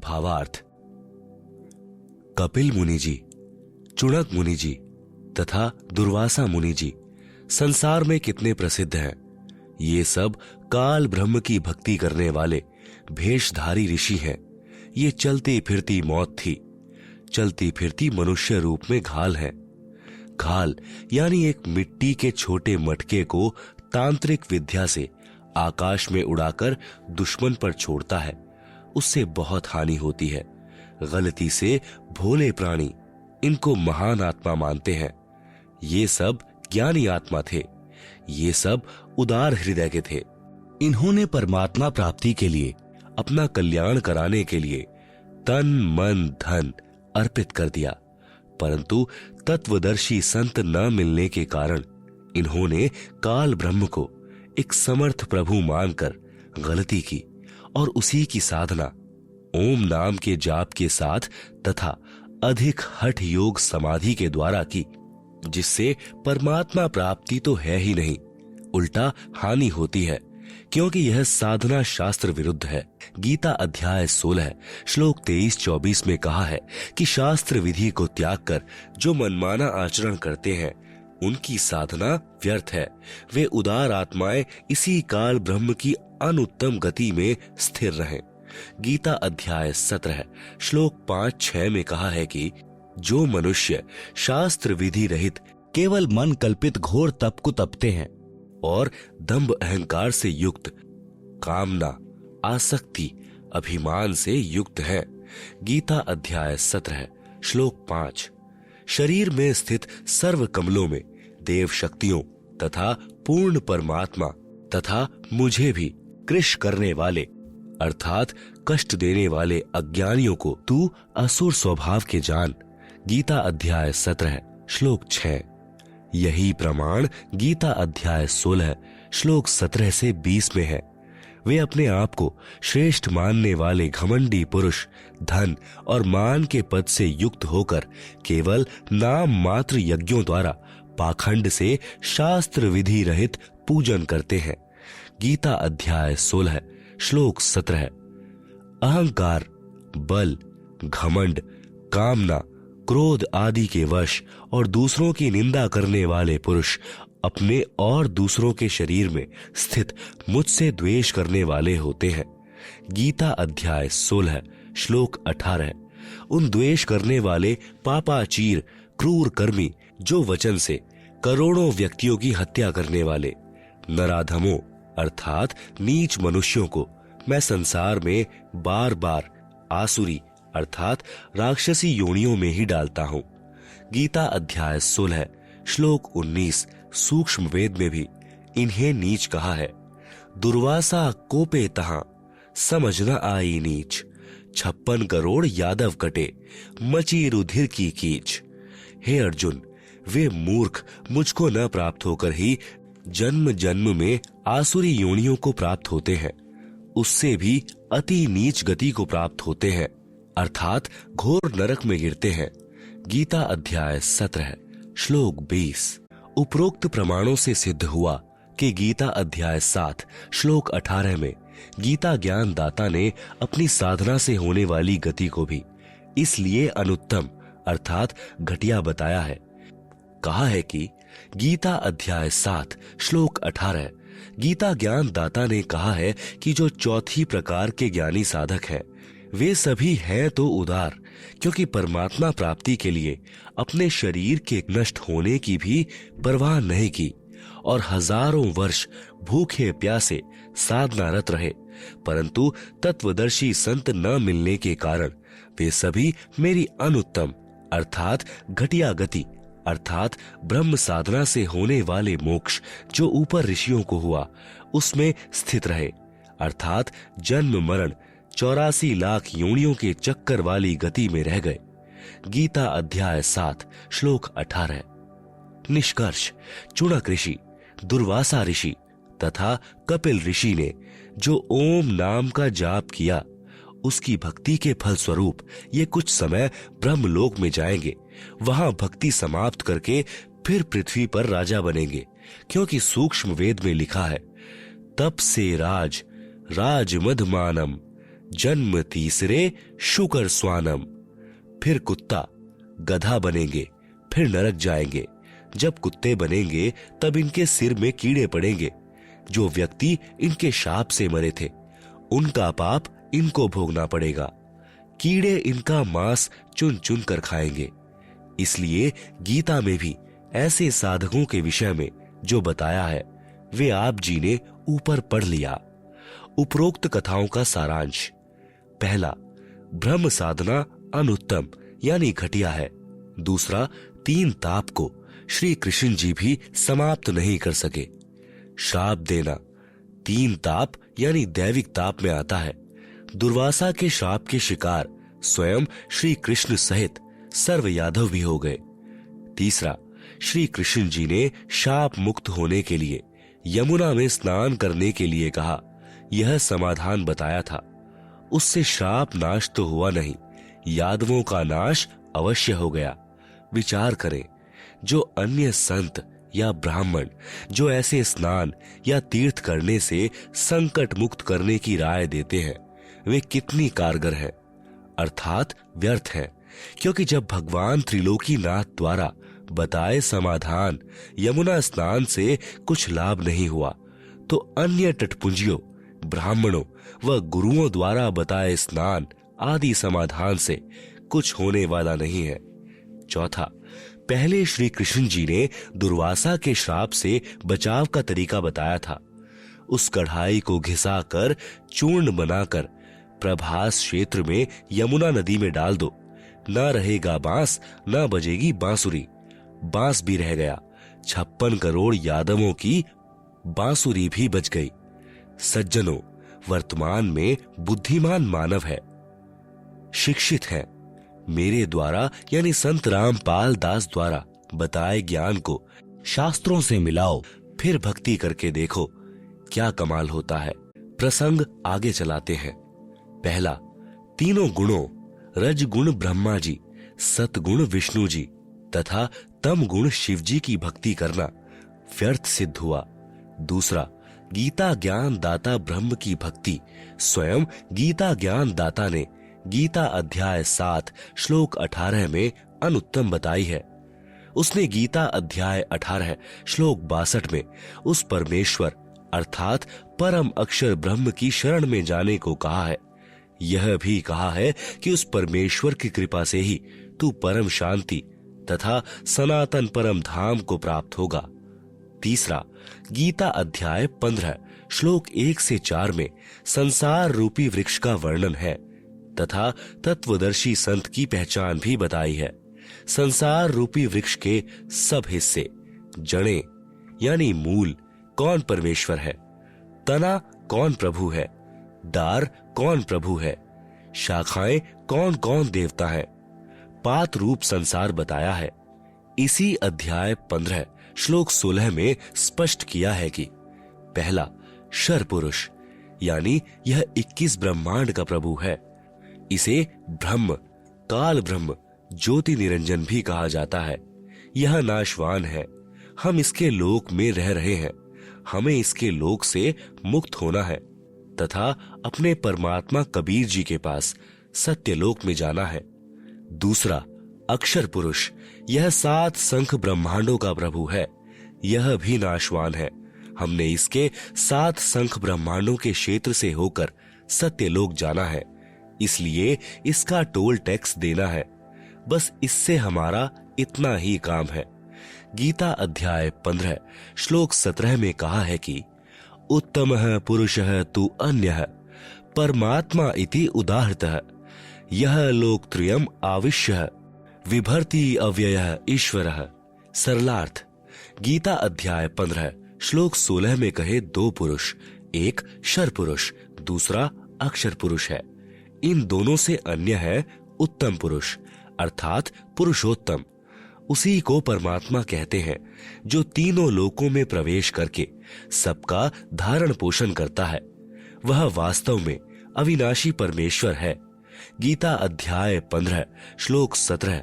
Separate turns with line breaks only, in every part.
भावार्थ। कपिल मुनि जी, चुणक मुनि जी तथा दुर्वासा मुनि जी संसार में कितने प्रसिद्ध हैं। ये सब काल ब्रह्म की भक्ति करने वाले भेषधारी ऋषि हैं। ये चलती फिरती मौत थी, चलती फिरती मनुष्य रूप में घाल है। घाल यानी एक मिट्टी के छोटे मटके को तांत्रिक विद्या से आकाश में उड़ाकर दुश्मन पर छोड़ता है। उससे बहुत हानि होती है। गलती से भोले प्राणी इनको महान आत्मा मानते हैं। ये सब ज्ञानी आत्मा थे। ये सब उदार हृदय के थे। इन्होंने परमात्मा प्राप्ति के लिए, अपना कल्याण कराने के लिए तन मन धन अर्पित कर दिया, परंतु तत्वदर्शी संत न मिलने के कारण इन्होंने काल ब्रह्म को एक समर्थ प्रभु मानकर गलती की और उसी की साधना ओम नाम के जाप के साथ तथा अधिक हठ योग समाधि के द्वारा की, जिससे परमात्मा प्राप्ति तो है ही नहीं, उल्टा हानि होती है, क्योंकि यह साधना शास्त्र विरुद्ध है। गीता अध्याय 16 श्लोक 23-24 में कहा है कि शास्त्र विधि को त्याग कर जो मनमाना आचरण करते हैं उनकी साधना व्यर्थ है। वे उदार आत्माएं इसी काल ब्रह्म की अनुत्तम गति में स्थिर रहें। गीता अध्याय 17 श्लोक 5-6 में कहा है कि जो मनुष्य शास्त्र विधि रहित केवल मन कल्पित घोर तप को तपते हैं और दंभ अहंकार से युक्त, कामना आसक्ति अभिमान से युक्त है। गीता अध्याय 17 श्लोक 5। शरीर में स्थित सर्व कमलों में देव शक्तियों तथा पूर्ण परमात्मा तथा मुझे भी कृश करने वाले अर्थात कष्ट देने वाले अज्ञानियों को तू असुर स्वभाव के जान। गीता अध्याय 17 श्लोक 6। यही प्रमाण गीता अध्याय 16 श्लोक 17 से 20 में है। वे अपने आप को श्रेष्ठ मानने वाले घमंडी पुरुष धन और मान के पद से युक्त होकर केवल नाम मात्र यज्ञों द्वारा पाखंड से शास्त्र विधि रहित पूजन करते हैं। गीता अध्याय 16 श्लोक 17। अहंकार, बल, घमंड, कामना, क्रोध आदि के वश और दूसरों की निंदा करने वाले पुरुष अपने और दूसरों के शरीर में स्थित मुझसे द्वेष करने वाले होते हैं। गीता अध्याय 16 श्लोक 18। उन द्वेष करने वाले पापाचीर क्रूर कर्मी जो वचन से करोड़ों व्यक्तियों की हत्या करने वाले नराधमों अर्थात नीच मनुष्यों को मैं संसार में बार बार आसुरी अर्थात राक्षसी योनियों में ही डालता हूँ। गीता अध्याय 16 श्लोक 19 सूक्ष्म वेद में भी इन्हें नीच कहा है। दुर्वासा कोपे तहां समझ न आई नीच, 56 करोड़ यादव कटे मची रुधिर की कीच। हे अर्जुन, वे मूर्ख मुझको न प्राप्त होकर ही जन्म जन्म में आसुरी योनियों को प्राप्त होते हैं, उससे भी अति नीच गति को प्राप्त होते हैं अर्थात घोर नरक में गिरते हैं। गीता अध्याय 17 श्लोक 20। उपरोक्त प्रमाणों से सिद्ध हुआ कि गीता अध्याय 7 श्लोक 18 में गीता ज्ञान दाता ने अपनी साधना से होने वाली गति को भी इसलिए अनुत्तम अर्थात घटिया बताया है। कहा है कि गीता अध्याय 7 श्लोक 18 गीता ज्ञान दाता ने कहा है कि जो चौथी प्रकार के ज्ञानी साधक हैं वे सभी हैं तो उदार, क्योंकि परमात्मा प्राप्ति के लिए अपने शरीर के नष्ट होने की भी परवाह नहीं की और हजारों वर्ष भूखे प्यासे साधनारत रहे, परंतु तत्वदर्शी संत न मिलने के कारण वे सभी मेरी अनुत्तम अर्थात घटिया गति अर्थात ब्रह्म साधना से होने वाले मोक्ष जो ऊपर ऋषियों को हुआ उसमें स्थित रहे अर्थात जन्म मरण 84 लाख योनियों के चक्कर वाली गति में रह गए। गीता अध्याय 7 श्लोक 18। निष्कर्ष, चुणक ऋषि, दुर्वासा ऋषि तथा कपिल ऋषि ने जो ओम नाम का जाप किया उसकी भक्ति के फल स्वरूप ये कुछ समय ब्रह्मलोक में जाएंगे। वहां भक्ति समाप्त करके फिर पृथ्वी पर राजा बनेंगे, क्योंकि सूक्ष्म वेद में लिखा है तप से राज राज मधमानम जन्म तीसरे शुकर स्वानम। फिर कुत्ता गधा बनेंगे, फिर नरक जाएंगे। जब कुत्ते बनेंगे तब इनके सिर में कीड़े पड़ेंगे। जो व्यक्ति इनके शाप से मरे थे उनका पाप इनको भोगना पड़ेगा। कीड़े इनका मांस चुन चुन कर खाएंगे। इसलिए गीता में भी ऐसे साधकों के विषय में जो बताया है वे आप जी ने ऊपर पढ़ लिया। उपरोक्त कथाओं का सारांश। पहला, ब्रह्म साधना अनुत्तम यानी घटिया है। दूसरा, 3 ताप को श्री कृष्ण जी भी समाप्त नहीं कर सके। श्राप देना 3 ताप यानी दैविक ताप में आता है। दुर्वासा के श्राप के शिकार स्वयं श्री कृष्ण सहित सर्व यादव भी हो गए। तीसरा, श्री कृष्ण जी ने शाप मुक्त होने के लिए यमुना में स्नान करने के लिए कहा। यह समाधान बताया था। उससे श्राप नाश तो हुआ नहीं, यादवों का नाश अवश्य हो गया। विचार करें, जो अन्य संत या ब्राह्मण जो ऐसे स्नान या तीर्थ करने से संकट मुक्त करने की राय देते हैं वे कितनी कारगर हैं, अर्थात व्यर्थ हैं। क्योंकि जब भगवान त्रिलोकीनाथ द्वारा बताए समाधान यमुना स्नान से कुछ लाभ नहीं हुआ तो अन्य टटपुंजियों, ब्राह्मणों व गुरुओं द्वारा बताए स्नान आदि समाधान से कुछ होने वाला नहीं है। चौथा, पहले श्री कृष्ण जी ने दुर्वासा के श्राप से बचाव का तरीका बताया था। उस कढ़ाई को घिसाकर चूर्ण बनाकर प्रभास क्षेत्र में यमुना नदी में डाल दो। न रहेगा बांस, न बजेगी बांसुरी। बांस भी रह गया, 56 करोड़ यादवों की बांसुरी भी बच गई। सज्जनों, वर्तमान में बुद्धिमान मानव है, शिक्षित है। मेरे द्वारा यानी संत रामपाल दास द्वारा बताए ज्ञान को शास्त्रों से मिलाओ, फिर भक्ति करके देखो क्या कमाल होता है। प्रसंग आगे चलाते हैं। पहला, तीनों गुणों रजगुण ब्रह्मा जी, सतगुण विष्णु जी तथा तम गुण शिव जी की भक्ति करना व्यर्थ सिद्ध हुआ। दूसरा, गीता ज्ञान दाता ब्रह्म की भक्ति स्वयं गीता ज्ञान दाता ने गीता अध्याय 7 श्लोक 18 में अनुत्तम बताई है। उसने गीता अध्याय 18 श्लोक 62 में उस परमेश्वर अर्थात परम अक्षर ब्रह्म की शरण में जाने को कहा है। यह भी कहा है कि उस परमेश्वर की कृपा से ही तू परम शांति तथा सनातन परम धाम को प्राप्त होगा। तीसरा, गीता अध्याय 15 श्लोक 1 से 4 में संसार रूपी वृक्ष का वर्णन है तथा तत्वदर्शी संत की पहचान भी बताई है। संसार रूपी वृक्ष के सब हिस्से, जड़ें यानी मूल कौन परमेश्वर है, तना कौन प्रभु है, डार कौन प्रभु है, शाखाएं कौन कौन देवता है, पात रूप संसार बताया है। इसी अध्याय 15 श्लोक 16 में स्पष्ट किया है कि पहला, शर पुरुष यानी यह 21 ब्रह्मांड का प्रभु है। इसे ब्रह्म, काल ब्रह्म, ज्योति निरंजन भी कहा जाता है। यह नाशवान है, हम इसके लोक में रह रहे हैं। हमें इसके लोक से मुक्त होना है तथा अपने परमात्मा कबीर जी के पास सत्यलोक में जाना है। दूसरा, अक्षर पुरुष, यह 7 संख ब्रह्मांडों का प्रभु है। यह भी नाशवान है। हमने इसके 7 संख ब्रह्मांडों के क्षेत्र से होकर सत्यलोक जाना है, इसलिए इसका टोल टैक्स देना है। बस इससे हमारा इतना ही काम है। गीता अध्याय 15 श्लोक 17 में कहा है कि उत्तमः पुरुषः तु अन्यः परमात्मा इति उदाहृतः यह लोकत्रयम् आविश्य विभर्ति अव्ययः ईश्वरः। सरलार्थ, गीता अध्याय 15 श्लोक 16 में कहे 2 पुरुष, एक शर पुरुष, दूसरा अक्षर पुरुष है। इन दोनों से अन्य है उत्तम पुरुष अर्थात पुरुषोत्तम। उसी को परमात्मा कहते हैं जो तीनों लोकों में प्रवेश करके सबका धारण पोषण करता है। वह वास्तव में अविनाशी परमेश्वर है। गीता अध्याय 15 श्लोक 17,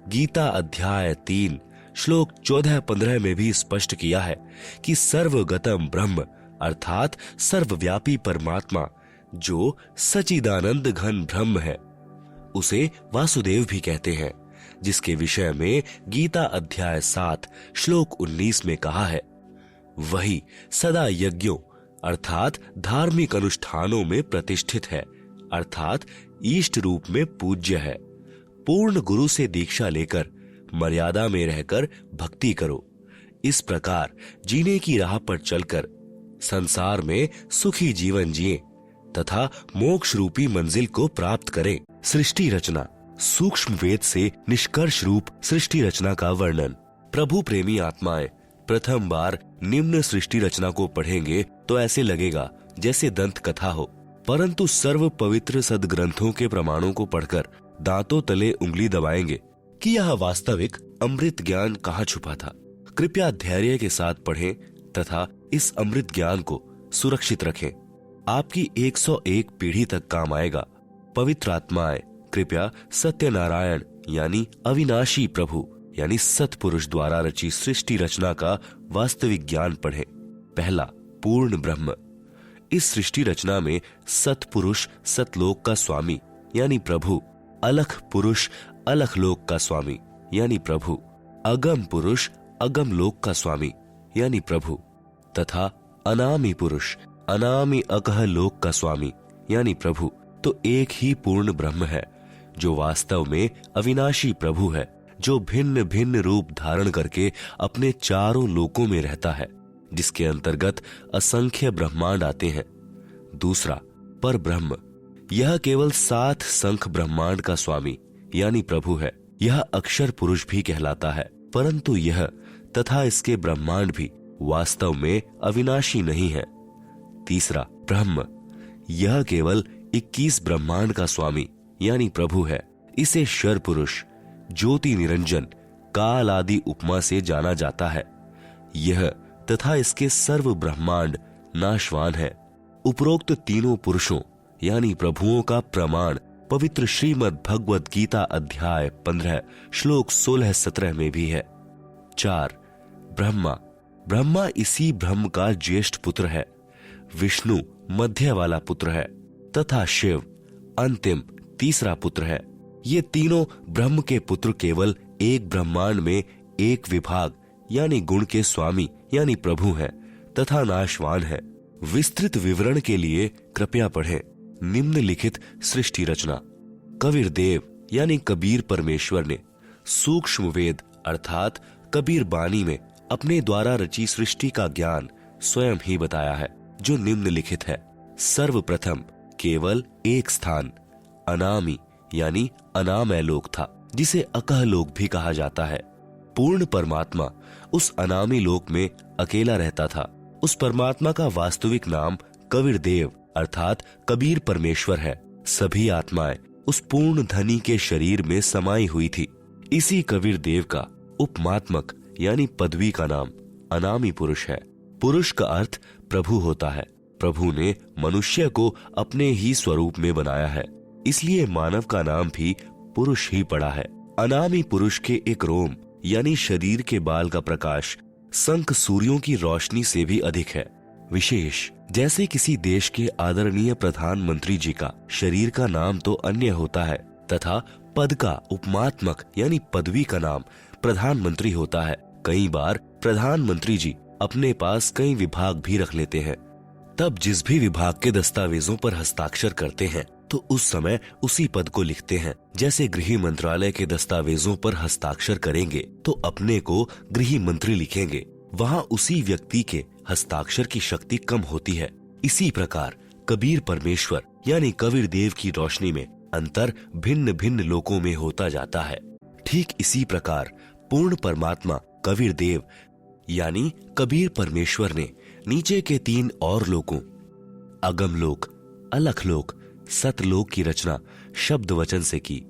गीता अध्याय 3 श्लोक 14-15 में भी स्पष्ट किया है कि सर्वगतम ब्रह्म अर्थात सर्वव्यापी परमात्मा जो सचिदानंद घन ब्रह्म है, उसे वासुदेव भी कहते हैं, जिसके विषय में गीता अध्याय 7 श्लोक 19 में कहा है, वही सदा यज्ञों अर्थात धार्मिक अनुष्ठानों में प्रतिष्ठित है, अर्थात इष्ट रूप में पूज्य है। पूर्ण गुरु से दीक्षा लेकर मर्यादा में रहकर भक्ति करो। इस प्रकार जीने की राह पर चलकर संसार में सुखी जीवन जिए तथा मोक्ष रूपी मंजिल को प्राप्त करें। सृष्टि रचना, सूक्ष्म वेद से निष्कर्ष रूप सृष्टि रचना का वर्णन। प्रभु प्रेमी आत्माएं प्रथम बार निम्न सृष्टि रचना को पढ़ेंगे तो ऐसे लगेगा जैसे दंत कथा हो, परंतु सर्व पवित्र सदग्रंथों के प्रमाणों को पढ़कर दांतों तले उंगली दबाएंगे कि यह वास्तविक अमृत ज्ञान कहाँ छुपा था। कृपया धैर्य के साथ पढ़ें तथा इस अमृत ज्ञान को सुरक्षित रखें। आपकी 101 पीढ़ी तक काम आएगा। पवित्र आत्माएं कृपया सत्यनारायण यानी अविनाशी प्रभु यानी सतपुरुष द्वारा रची सृष्टि रचना का वास्तविक ज्ञान पढ़ें। पहला, पूर्ण ब्रह्म। इस सृष्टि रचना में सतपुरुष सतलोक का स्वामी यानी प्रभु, अलख पुरुष अलख लोक का स्वामी यानी प्रभु, अगम पुरुष अगम लोक का स्वामी यानी प्रभु तथा अनामी पुरुष अनामी अकह लोक का स्वामी यानी प्रभु, तो एक ही पूर्ण ब्रह्म है जो वास्तव में अविनाशी प्रभु है, जो भिन्न भिन्न रूप धारण करके अपने चारों लोकों में रहता है, जिसके अंतर्गत असंख्य ब्रह्मांड आते हैं। दूसरा, पर ब्रह्म। यह केवल 7 संख ब्रह्मांड का स्वामी यानी प्रभु है। यह अक्षर पुरुष भी कहलाता है, परंतु यह तथा इसके ब्रह्मांड भी वास्तव में अविनाशी नहीं है। तीसरा, ब्रह्म। यह केवल 21 ब्रह्मांड का स्वामी यानी प्रभु है। इसे शर पुरुष, ज्योति निरंजन, काल आदि उपमा से जाना जाता है। यह तथा इसके सर्व ब्रह्मांड नाशवान है। उपरोक्त तीनों पुरुषों यानी प्रभुओं का प्रमाण पवित्र श्रीमद् भगवद गीता अध्याय 15 श्लोक 16-17 में भी है। 4, ब्रह्मा। ब्रह्मा इसी ब्रह्म का ज्येष्ठ पुत्र है। विष्णु मध्य वाला पुत्र है तथा शिव अंतिम तीसरा पुत्र है। ये तीनों ब्रह्म के पुत्र केवल एक ब्रह्मांड में एक विभाग यानी गुण के स्वामी यानी प्रभु हैं तथा नाशवान है। विस्तृत विवरण के लिए कृपया पढ़ें निम्नलिखित सृष्टि रचना। कबीर देव यानी कबीर परमेश्वर ने सूक्ष्म वेद अर्थात कबीर बानी में अपने द्वारा रची सृष्टि का ज्ञान स्वयं ही बताया है, जो निम्नलिखित है। सर्वप्रथम केवल एक स्थान अनामी यानी अनामय लोक था, जिसे अकह लोक भी कहा जाता है। पूर्ण परमात्मा उस अनामी लोक में अकेला रहता था। उस परमात्मा का वास्तविक नाम कबीर देव अर्थात कबीर परमेश्वर है। सभी आत्माएं उस पूर्ण धनी के शरीर में समाई हुई थी। इसी कबीर देव का उपमात्मक यानी पदवी का नाम अनामी पुरुष है। पुरुष का अर्थ प्रभु होता है। प्रभु ने मनुष्य को अपने ही स्वरूप में बनाया है, इसलिए मानव का नाम भी पुरुष ही पड़ा है। अनामी पुरुष के एक रोम यानी शरीर के बाल का प्रकाश संख सूर्यों की रोशनी से भी अधिक है। विशेष जैसे किसी देश के आदरणीय प्रधानमंत्री जी का शरीर का नाम तो अन्य होता है तथा पद का उपमात्मक यानी पदवी का नाम प्रधानमंत्री होता है। कई बार प्रधानमंत्री जी अपने पास कई विभाग भी रख लेते हैं। तब जिस भी विभाग के दस्तावेजों पर हस्ताक्षर करते हैं तो उस समय उसी पद को लिखते हैं। जैसे गृह मंत्रालय के दस्तावेजों पर हस्ताक्षर करेंगे तो अपने को गृह मंत्री लिखेंगे, वहाँ उसी व्यक्ति के हस्ताक्षर की शक्ति कम होती है। इसी प्रकार कबीर परमेश्वर यानी कबीर देव की रोशनी में अंतर भिन्न भिन्न लोकों में होता जाता है। ठीक इसी प्रकार पूर्ण परमात्मा कबीर देव यानी कबीर परमेश्वर ने नीचे के 3 और लोकों अगम लोक, अलख लोक, सतलोक की रचना शब्द वचन से की।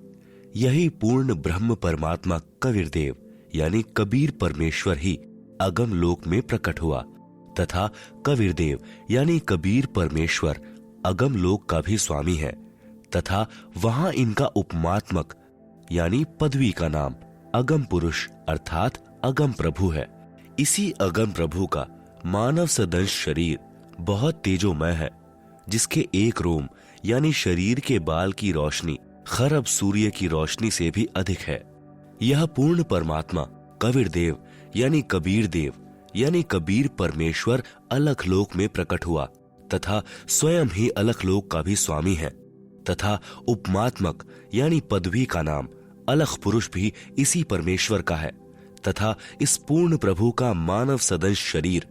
यही पूर्ण ब्रह्म परमात्मा कबीर देव यानी कबीर परमेश्वर ही अगम लोक में प्रकट हुआ तथा कबीर देव यानी कबीर परमेश्वर अगम लोक का भी स्वामी है तथा वहां इनका उपमात्मक यानी पदवी का नाम अगम पुरुष अर्थात अगम प्रभु है। इसी अगम प्रभु का मानव सदंश शरीर बहुत तेजोमय है, जिसके एक रोम यानी शरीर के बाल की रोशनी खरब सूर्य की रोशनी से भी अधिक है। यह पूर्ण परमात्मा कबीर देव यानी कबीर देव यानी कबीर परमेश्वर अलख लोक में प्रकट हुआ तथा स्वयं ही अलख लोक का भी स्वामी है तथा उपमात्मक यानी पदवी का नाम अलख पुरुष भी इसी परमेश्वर का है तथा इस पूर्ण प्रभु का मानव सदंश शरीर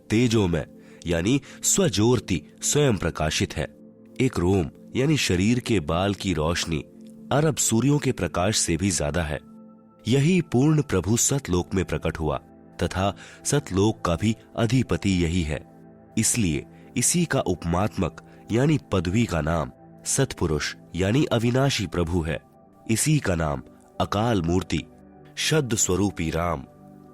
तेजोमय यानी स्वज्योति स्वयं प्रकाशित है। एक रोम यानी शरीर के बाल की रोशनी अरब सूर्यों के प्रकाश से भी ज्यादा है। यही पूर्ण प्रभु सतलोक में प्रकट हुआ तथा सतलोक का भी अधिपति यही है। इसलिए इसी का उपमात्मक यानी पदवी का नाम सतपुरुष यानी अविनाशी प्रभु है। इसी का नाम अकाल मूर्ति शब्द स्वरूपी राम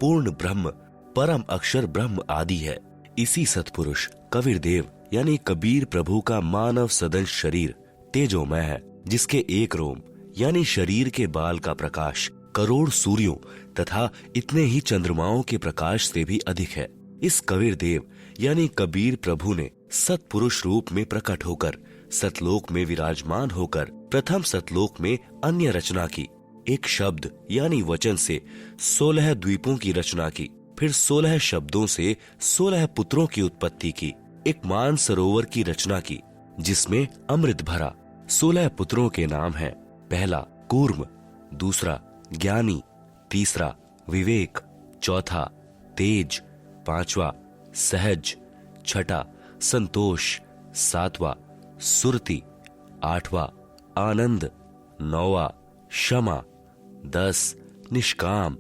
पूर्ण ब्रह्म परम अक्षर ब्रह्म आदि है। इसी सतपुरुष कबीर देव यानी कबीर प्रभु का मानव सदंश शरीर तेजोमय है, जिसके एक रोम यानी शरीर के बाल का प्रकाश करोड़ सूर्यों तथा इतने ही चंद्रमाओं के प्रकाश से भी अधिक है। इस कबीर देव यानी कबीर प्रभु ने सतपुरुष रूप में प्रकट होकर सतलोक में विराजमान होकर प्रथम सतलोक में अन्य रचना की। एक शब्द यानी वचन से 16 द्वीपों की रचना की, फिर 16 शब्दों से 16 पुत्रों की उत्पत्ति की। एक मान सरोवर की रचना की जिसमें अमृत भरा। 16 पुत्रों के नाम हैं, पहला कूर्म, दूसरा ज्ञानी, तीसरा विवेक, चौथा तेज, पांचवा सहज, छठा संतोष, सातवां सुरति, आठवां आनंद, नौवां क्षमा, 10 निष्काम,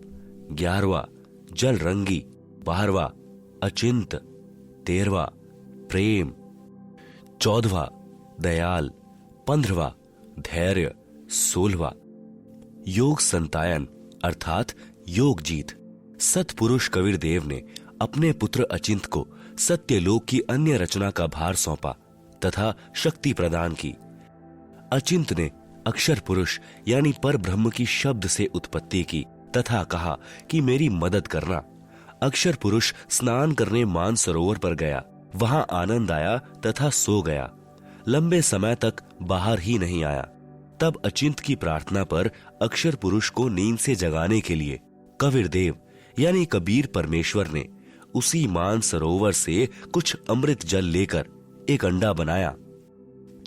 11वां जलरंगी, 12वां अचिंत, 13वां प्रेम, 14वां दयाल, 15वां धैर्य, 16वां योग संतायन अर्थात योग जीत। सतपुरुष कबीर देव ने अपने पुत्र अचिंत को सत्यलोक की अन्य रचना का भार सौंपा तथा शक्ति प्रदान की। अचिंत ने अक्षर पुरुष यानी पर ब्रह्म की शब्द से उत्पत्ति की तथा कहा कि मेरी मदद करना। अक्षर पुरुष स्नान करने मान सरोवर पर गया, वहां आनंद आया तथा सो गया। लंबे समय तक बाहर ही नहीं आया। तब अचिंत की प्रार्थना पर अक्षर पुरुष को नींद से जगाने के लिए कबीर देव यानी कबीर परमेश्वर ने उसी मान सरोवर से कुछ अमृत जल लेकर एक अंडा बनाया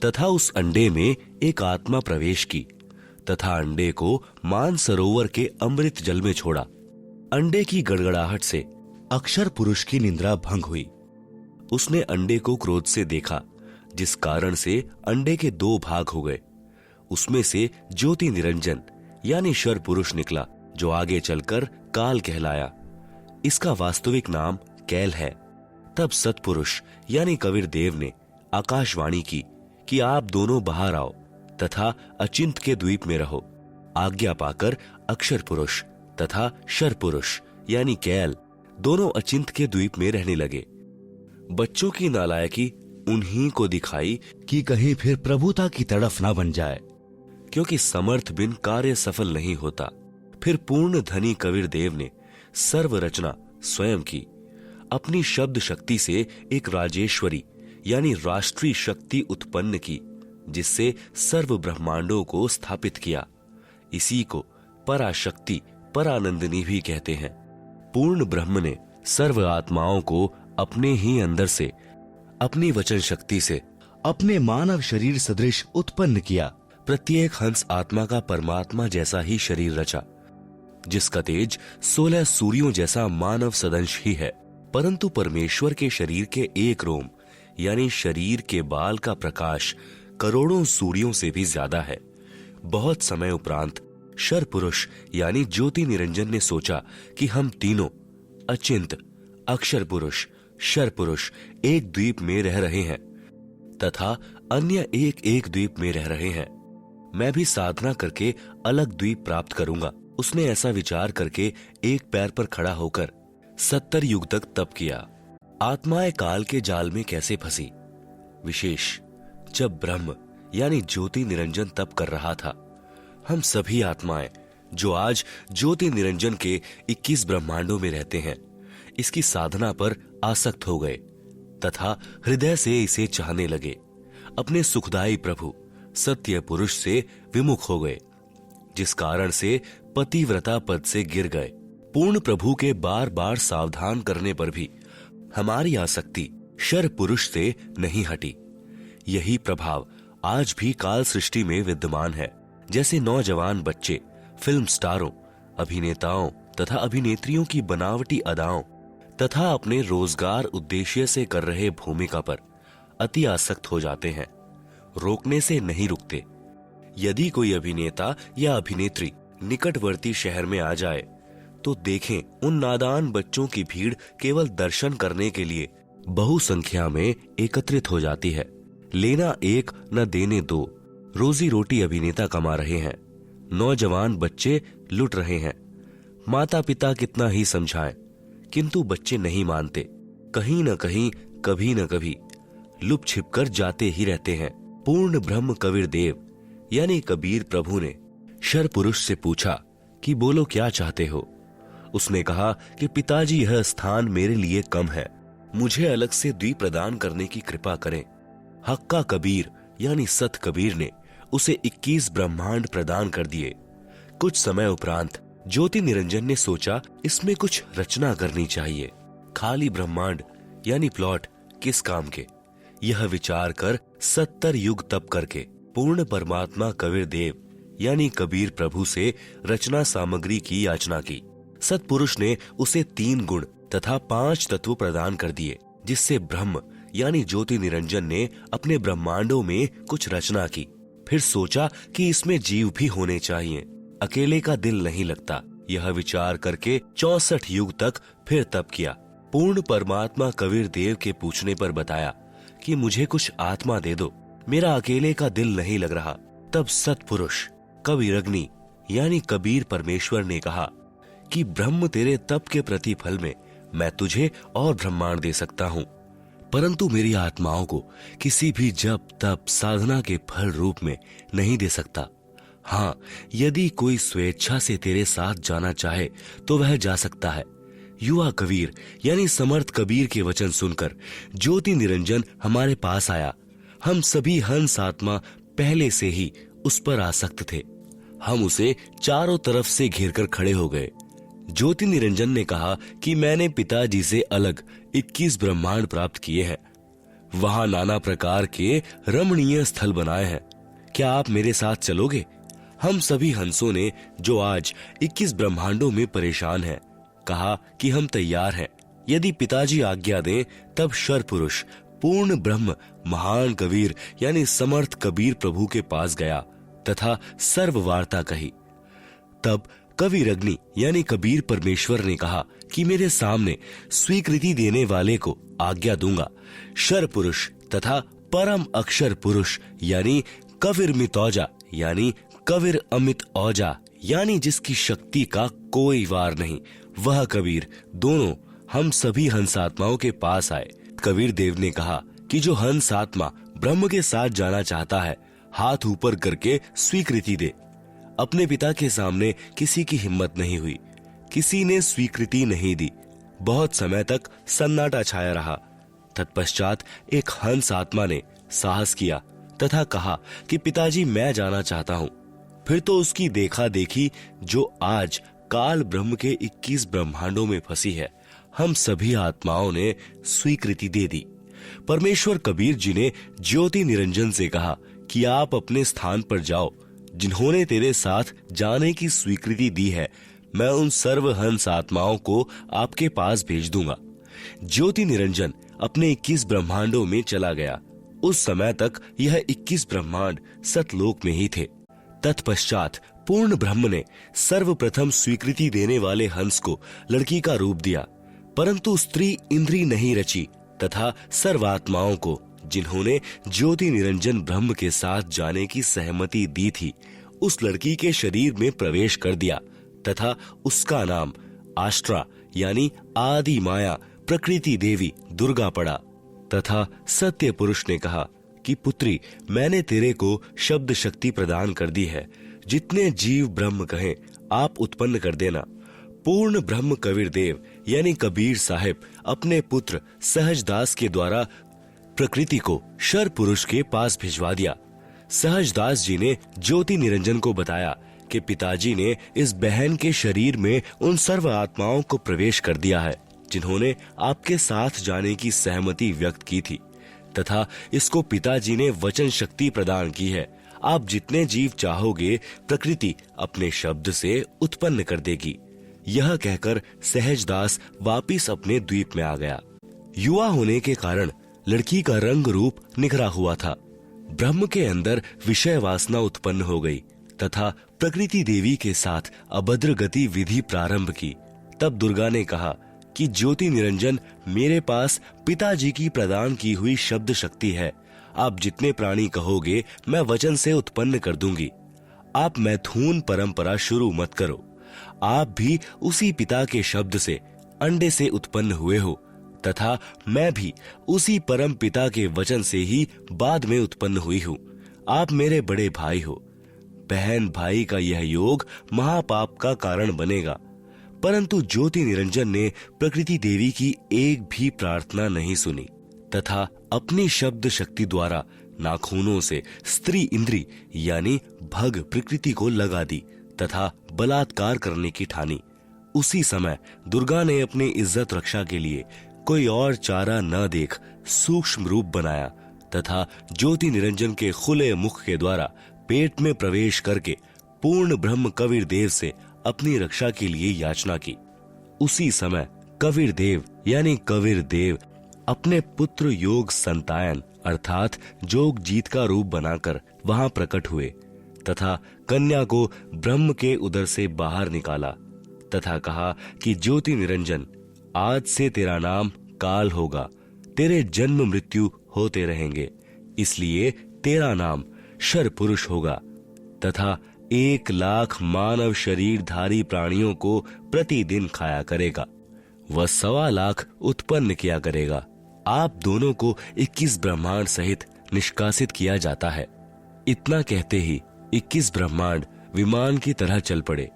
तथा उस अंडे में एक आत्मा प्रवेश की तथा अंडे को मान सरोवर के अमृत जल में छोड़ा। अंडे की गड़गड़ाहट से अक्षर पुरुष की निद्रा भंग हुई। उसने अंडे को क्रोध से देखा, जिस कारण से अंडे के 2 भाग हो गए। उसमें से ज्योति निरंजन यानी शर पुरुष निकला, जो आगे चलकर काल कहलाया। इसका वास्तविक नाम कैल है। तब सतपुरुष यानी कबीर देव ने आकाशवाणी की कि आप दोनों बाहर आओ तथा अचिंत के द्वीप में रहो। आज्ञा पाकर अक्षर पुरुष तथा शर पुरुष यानी कैल दोनों अचिंत के द्वीप में रहने लगे। बच्चों की नालायकी उन्हीं को दिखाई कि कहीं फिर प्रभुता की तड़फ ना बन जाए, क्योंकि समर्थ बिन कार्य सफल नहीं होता। फिर पूर्ण धनी कबीर देव ने सर्व रचना स्वयं की। अपनी शब्द शक्ति से एक राजेश्वरी यानी राष्ट्रीय शक्ति उत्पन्न की, जिससे सर्व ब्रह्मांडों को स्थापित किया। इसी को पराशक्ति परानंदिनी भी कहते हैं। पूर्ण ब्रह्म ने सर्व आत्माओं को अपने ही अंदर से अपनी वचन शक्ति से अपने मानव शरीर सदृश उत्पन्न किया। प्रत्येक हंस आत्मा का परमात्मा जैसा ही शरीर रचा, जिसका तेज 16 सूर्यों जैसा मानव सदंश ही है। परंतु परमेश्वर के शरीर के एक रोम यानी शरीर के बाल का प्रकाश करोड़ों सूर्यों से भी ज्यादा है। बहुत समय उपरांत शर पुरुष यानी ज्योति निरंजन ने सोचा कि हम तीनों अचिंत, अक्षर पुरुष, शर पुरुष एक द्वीप में रह रहे हैं तथा अन्य एक एक द्वीप में रह रहे हैं। मैं भी साधना करके अलग द्वीप प्राप्त करूंगा। उसने ऐसा विचार करके एक पैर पर खड़ा होकर 70 युग तक तप किया। आत्माएं काल के जाल में कैसे फंसी। विशेष जब ब्रह्म यानी ज्योति निरंजन तप कर रहा था, हम सभी आत्माएं जो आज ज्योति निरंजन के 21 ब्रह्मांडों में रहते हैं, इसकी साधना पर आसक्त हो गए तथा हृदय से इसे चाहने लगे। अपने सुखदायी प्रभु सत्य पुरुष से विमुख हो गए, जिस कारण से पतिव्रता पद से गिर गए। पूर्ण प्रभु के बार बार सावधान करने पर भी हमारी आसक्ति शर पुरुष से नहीं हटी। यही प्रभाव आज भी काल सृष्टि में विद्यमान है। जैसे नौजवान बच्चे फिल्म स्टारों, अभिनेताओं तथा अभिनेत्रियों की बनावटी अदाओं तथा अपने रोजगार उद्देश्य से कर रहे भूमिका पर अति आसक्त हो जाते हैं, रोकने से नहीं रुकते। यदि कोई अभिनेता या अभिनेत्री निकटवर्ती शहर में आ जाए तो देखें, उन नादान बच्चों की भीड़ केवल दर्शन करने के लिए बहु संख्या में एकत्रित हो जाती है। लेना एक न देने दो, रोजी रोटी अभिनेता कमा रहे हैं, नौजवान बच्चे लुट रहे हैं। माता पिता कितना ही समझाएं, किंतु बच्चे नहीं मानते। कहीं न कहीं, कभी न कभी लुप छिप कर जाते ही रहते हैं। पूर्ण ब्रह्म कबीर देव यानी कबीर प्रभु ने शर पुरुष से पूछा कि बोलो क्या चाहते हो। उसने कहा कि पिताजी, यह स्थान मेरे लिए कम है, मुझे अलग से द्वीप प्रदान करने की कृपा करें। हक्का कबीर यानी सत कबीर ने उसे 21 ब्रह्मांड प्रदान कर दिए। कुछ समय उपरांत ज्योति निरंजन ने सोचा, इसमें कुछ रचना करनी चाहिए। खाली ब्रह्मांड यानी प्लॉट किस काम के, यह विचार कर 70 युग तप करके पूर्ण परमात्मा कबीर देव यानी कबीर प्रभु से रचना सामग्री की याचना की। सतपुरुष ने उसे 3 गुण तथा 5 तत्व प्रदान कर दिए, जिससे ब्रह्म यानी ज्योति निरंजन ने अपने ब्रह्मांडों में कुछ रचना की। फिर सोचा कि इसमें जीव भी होने चाहिए, अकेले का दिल नहीं लगता। यह विचार करके 64 युग तक फिर तप किया। पूर्ण परमात्मा कबीर देव के पूछने पर बताया कि मुझे कुछ आत्मा दे दो, मेरा अकेले का दिल नहीं लग रहा। तब सतपुरुष कबीर अग्नि यानी कबीर परमेश्वर ने कहा कि ब्रह्म, तेरे तप के प्रतिफल में मैं तुझे और ब्रह्मांड दे सकता हूँ, परंतु मेरी आत्माओं को किसी भी जप तप साधना के फल रूप में नहीं दे सकता। हाँ, यदि कोई स्वेच्छा से तेरे साथ जाना चाहे तो वह जा सकता है। युवा कबीर यानी समर्थ कबीर के वचन सुनकर ज्योति निरंजन हमारे पास आया। हम सभी हंस आत्मा पहले से ही उस पर आसक्त थे। हम उसे चारों तरफ से घेरकर खड़े हो गए। ज्योति निरंजन ने कहा कि मैंने पिताजी से अलग 21 ब्रह्मांड प्राप्त किए हैं, वहां नाना प्रकार के रमणीय स्थल बनाए हैं, क्या आप मेरे साथ चलोगे? हम सभी हंसों ने, जो आज 21 ब्रह्मांडों में परेशान हैं, कहा कि हम तैयार हैं। यदि पिताजी आज्ञा दें तब शर पुरुष पूर्ण ब्रह्म महान कबीर यानी समर्थ कबीर प्रभु के पास गया तथा सर्व वार्ता कही। तब कबीर अग्नि यानी कबीर परमेश्वर ने कहा कि मेरे सामने स्वीकृति देने वाले को आज्ञा दूंगा। शर पुरुष तथा परम अक्षर पुरुष यानी कबीर मितौजा यानी कबीर अमित औजा यानी जिसकी शक्ति का कोई वार नहीं, वह कबीर दोनों हम सभी हंसात्माओं के पास आए। कबीर देव ने कहा कि जो हंस आत्मा ब्रह्म के साथ जाना चाहता है, हाथ ऊपर करके स्वीकृति दे। अपने पिता के सामने किसी की हिम्मत नहीं हुई, किसी ने स्वीकृति नहीं दी। बहुत समय तक सन्नाटा छाया रहा। तत्पश्चात एक हंस आत्मा ने साहस किया तथा कहा कि पिताजी, मैं जाना चाहता हूँ। फिर तो उसकी देखा देखी, जो आज काल ब्रह्म के 21 ब्रह्मांडों में फंसी है, हम सभी आत्माओं ने स्वीकृति दे दी। परमेश्वर कबीर जी ने ज्योति निरंजन से कहा कि आप अपने स्थान पर जाओ। जिन्होंने तेरे साथ जाने की स्वीकृति दी है, मैं उन सर्व हंस आत्माओं को आपके पास भेज दूंगा। ज्योति निरंजन अपने 21 ब्रह्मांडों में चला गया। उस समय तक यह 21 ब्रह्मांड सतलोक में ही थे। तत्पश्चात पूर्ण ब्रह्म ने सर्वप्रथम स्वीकृति देने वाले हंस को लड़की का रूप दिया, परंतु स्त्री इंद्री नहीं रची तथा सर्वात्माओं को, जिन्होंने ज्योति निरंजन ब्रह्म के साथ जाने की सहमति दी थी, उस लड़की के शरीर में प्रवेश कर दिया तथा उसका नाम आष्ट्रा यानी आदि माया प्रकृति देवी दुर्गा पड़ा। तथा सत्य पुरुष ने कहा कि पुत्री, मैंने तेरे को शब्द शक्ति प्रदान कर दी है, जितने जीव ब्रह्म कहें आप उत्पन्न कर देना। पूर्ण ब्रह्म कबीर देव यानी कबीर साहिब अपने पुत्र सहजदास के द्वारा प्रकृति को शर पुरुष के पास भिजवा दिया। सहजदास जी ने ज्योति निरंजन को बताया कि पिताजी ने इस बहन के शरीर में उन सर्व आत्माओं को प्रवेश कर दिया है जिन्होंने आपके साथ जाने की सहमति व्यक्त की थी, तथा इसको पिताजी ने वचन शक्ति प्रदान की है। आप जितने जीव चाहोगे प्रकृति अपने शब्द से उत्पन्न कर देगी। यह कहकर सहजदास वापिस अपने द्वीप में आ गया। युवा होने के कारण लड़की का रंग रूप निखरा हुआ था। ब्रह्म के अंदर विषय वासना उत्पन्न हो गई तथा प्रकृति देवी के साथ अभद्र गति विधि प्रारंभ की। तब दुर्गा ने कहा कि ज्योति निरंजन, मेरे पास पिताजी की प्रदान की हुई शब्द शक्ति है। आप जितने प्राणी कहोगे मैं वचन से उत्पन्न कर दूंगी। आप मैथुन परंपरा शुरू मत करो। आप भी उसी पिता के शब्द से अंडे से उत्पन्न हुए हो तथा मैं भी उसी परम पिता के वचन से ही बाद में उत्पन्न हुई हूँ। आप मेरे बड़े भाई हो। बहन भाई का यह योग महापाप का कारण बनेगा। परंतु ज्योति निरंजन ने प्रकृति देवी की एक भी प्रार्थना नहीं सुनी तथा अपनी शब्द शक्ति द्वारा नाखूनों से स्त्री इंद्री यानी भग प्रकृति को लगा दी तथा बलात्कार करने की ठानी। उसी समय दुर्गा ने अपनी इज्जत रक्षा के लिए कोई और चारा न देख सूक्ष्म रूप बनाया तथा ज्योति निरंजन के खुले मुख के द्वारा पेट में प्रवेश करके पूर्ण ब्रह्म कबीर देव से अपनी रक्षा के लिए याचना की। उसी समय कबीर देव यानी कबीर देव अपने पुत्र योग संतायन अर्थात जोग जीत का रूप बनाकर वहां प्रकट हुए तथा कन्या को ब्रह्म के उदर से बाहर निकाला तथा कहा कि ज्योति निरंजन, आज से तेरा नाम काल होगा। तेरे जन्म मृत्यु होते रहेंगे, इसलिए तेरा नाम शर पुरुष होगा तथा 1,00,000 मानव शरीरधारी प्राणियों को प्रतिदिन खाया करेगा। वह 1,25,00,000 उत्पन्न किया करेगा। आप दोनों को 21 ब्रह्मांड सहित निष्कासित किया जाता है। इतना कहते ही 21 ब्रह्मांड विमान की तरह चल पड़े।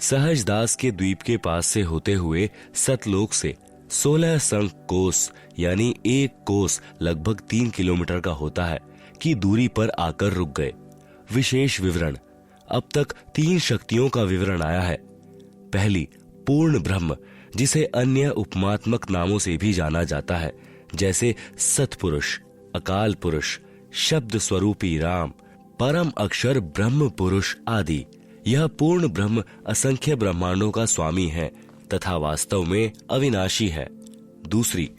सहजदास के द्वीप के पास से होते हुए सतलोक से 16 संख कोस यानी 1 कोस लगभग 3 किलोमीटर का होता है की दूरी पर आकर रुक गए। विशेष विवरण। अब तक 3 शक्तियों का विवरण आया है। पहली, पूर्ण ब्रह्म, जिसे अन्य उपमात्मक नामों से भी जाना जाता है, जैसे सतपुरुष, अकाल पुरुष, शब्द स्वरूपी राम, परम अक्षर ब्रह्म पुरुष आदि। यह पूर्ण ब्रह्म असंख्य ब्रह्मांडों का स्वामी है तथा वास्तव में अविनाशी है। दूसरी,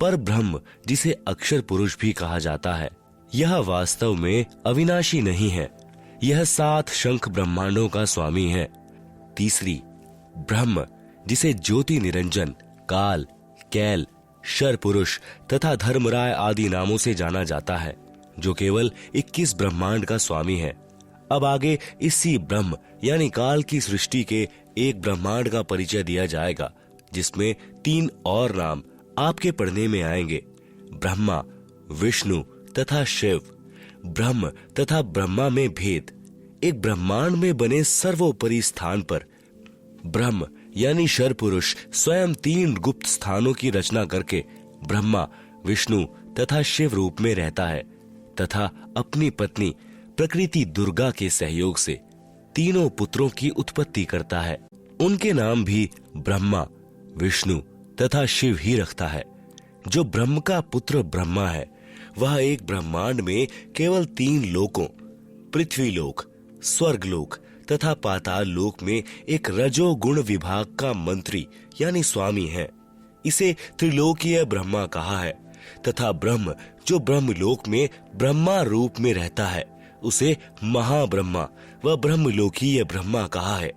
पर ब्रह्म, जिसे अक्षर पुरुष भी कहा जाता है, यह वास्तव में अविनाशी नहीं है। यह 7 शंख ब्रह्मांडों का स्वामी है। तीसरी, ब्रह्म, जिसे ज्योति निरंजन, काल, कैल, शर पुरुष तथा धर्मराय आदि नामों से जाना जाता है, जो केवल 21 ब्रह्मांड का स्वामी है। अब आगे इसी ब्रह्म यानी काल की सृष्टि के एक ब्रह्मांड का परिचय दिया जाएगा, जिसमें 3 और नाम आपके पढ़ने में आएंगे, ब्रह्मा, विष्णु तथा शिव। ब्रह्म तथा ब्रह्मा में भेद। एक ब्रह्मांड में बने सर्वोपरि स्थान पर ब्रह्म यानी शर पुरुष स्वयं 3 गुप्त स्थानों की रचना करके ब्रह्मा, विष्णु तथा शिव रूप में रहता है तथा अपनी पत्नी प्रकृति दुर्गा के सहयोग से तीनों पुत्रों की उत्पत्ति करता है। उनके नाम भी ब्रह्मा, विष्णु तथा शिव ही रखता है। जो ब्रह्म का पुत्र ब्रह्मा है, वह एक ब्रह्मांड में केवल 3 लोकों, पृथ्वी लोक, स्वर्ग लोक तथा पाताल लोक में एक रजोगुण विभाग का मंत्री यानी स्वामी है। इसे त्रिलोकीय ब्रह्मा कहा है तथा ब्रह्म, जो ब्रह्मलोक में ब्रह्मा रूप में रहता है, उसे महाब्रह्मा व ब्रह्मलोकीय ब्रह्मा कहा है।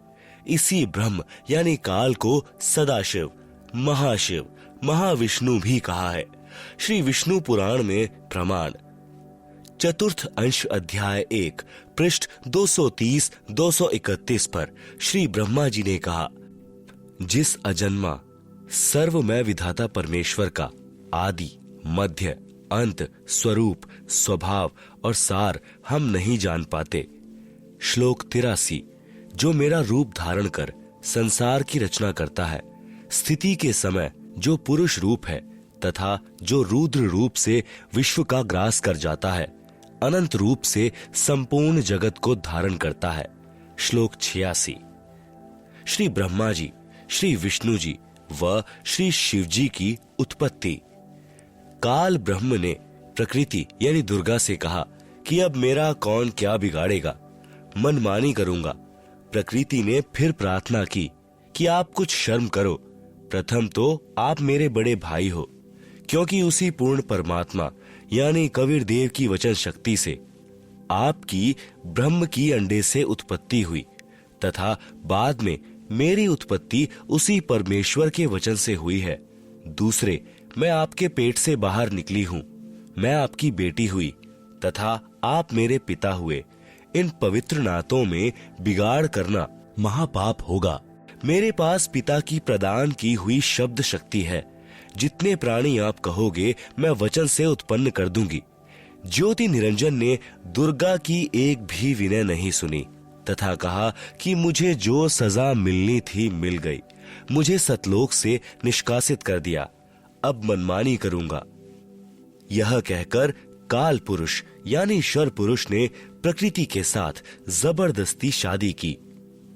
इसी ब्रह्म यानी काल को सदाशिव, महाशिव, महाविष्णु भी कहा है। श्री विष्णु पुराण में प्रमाण, चतुर्थ अंश अध्याय 1 पृष्ठ 230-231 पर श्री ब्रह्मा जी ने कहा, जिस अजन्मा सर्वमय विधाता परमेश्वर का आदि, मध्य, अंत, स्वरूप, स्वभाव और सार हम नहीं जान पाते। श्लोक 83, जो मेरा रूप धारण कर संसार की रचना करता है, स्थिति के समय जो पुरुष रूप है, तथा जो रुद्र रूप से विश्व का ग्रास कर जाता है, अनंत रूप से संपूर्ण जगत को धारण करता है। श्लोक 86। श्री ब्रह्मा जी, श्री विष्णु जी व श्री शिव जी की उत्पत्ति। काल ब्रह्म ने प्रकृति यानी दुर्गा से कहा कि अब मेरा कौन क्या बिगाड़ेगा, मनमानी करूंगा। प्रकृति ने फिर प्रार्थना की कि आप कुछ शर्म करो, प्रथम तो आप मेरे बड़े भाई हो, क्योंकि उसी पूर्ण परमात्मा यानी कबीर देव की वचन शक्ति से आपकी ब्रह्म की अंडे से उत्पत्ति हुई तथा बाद में मेरी उत्पत्ति उसी परमेश्वर के वचन से हुई है। दूसरे, मैं आपके पेट से बाहर निकली हूँ, मैं आपकी बेटी हुई तथा आप मेरे पिता हुए। इन पवित्र नातों में बिगाड़ करना महापाप होगा। मेरे पास पिता की प्रदान की हुई शब्द शक्ति है, जितने प्राणी आप कहोगे मैं वचन से उत्पन्न कर दूंगी। ज्योति निरंजन ने दुर्गा की एक भी विनय नहीं सुनी तथा कहा कि मुझे जो सजा मिलनी थी मिल गई, मुझे सतलोक से निष्कासित कर दिया, अब मनमानी करूंगा। यह कहकर काल पुरुष यानी शर पुरुष ने प्रकृति के साथ जबरदस्ती शादी की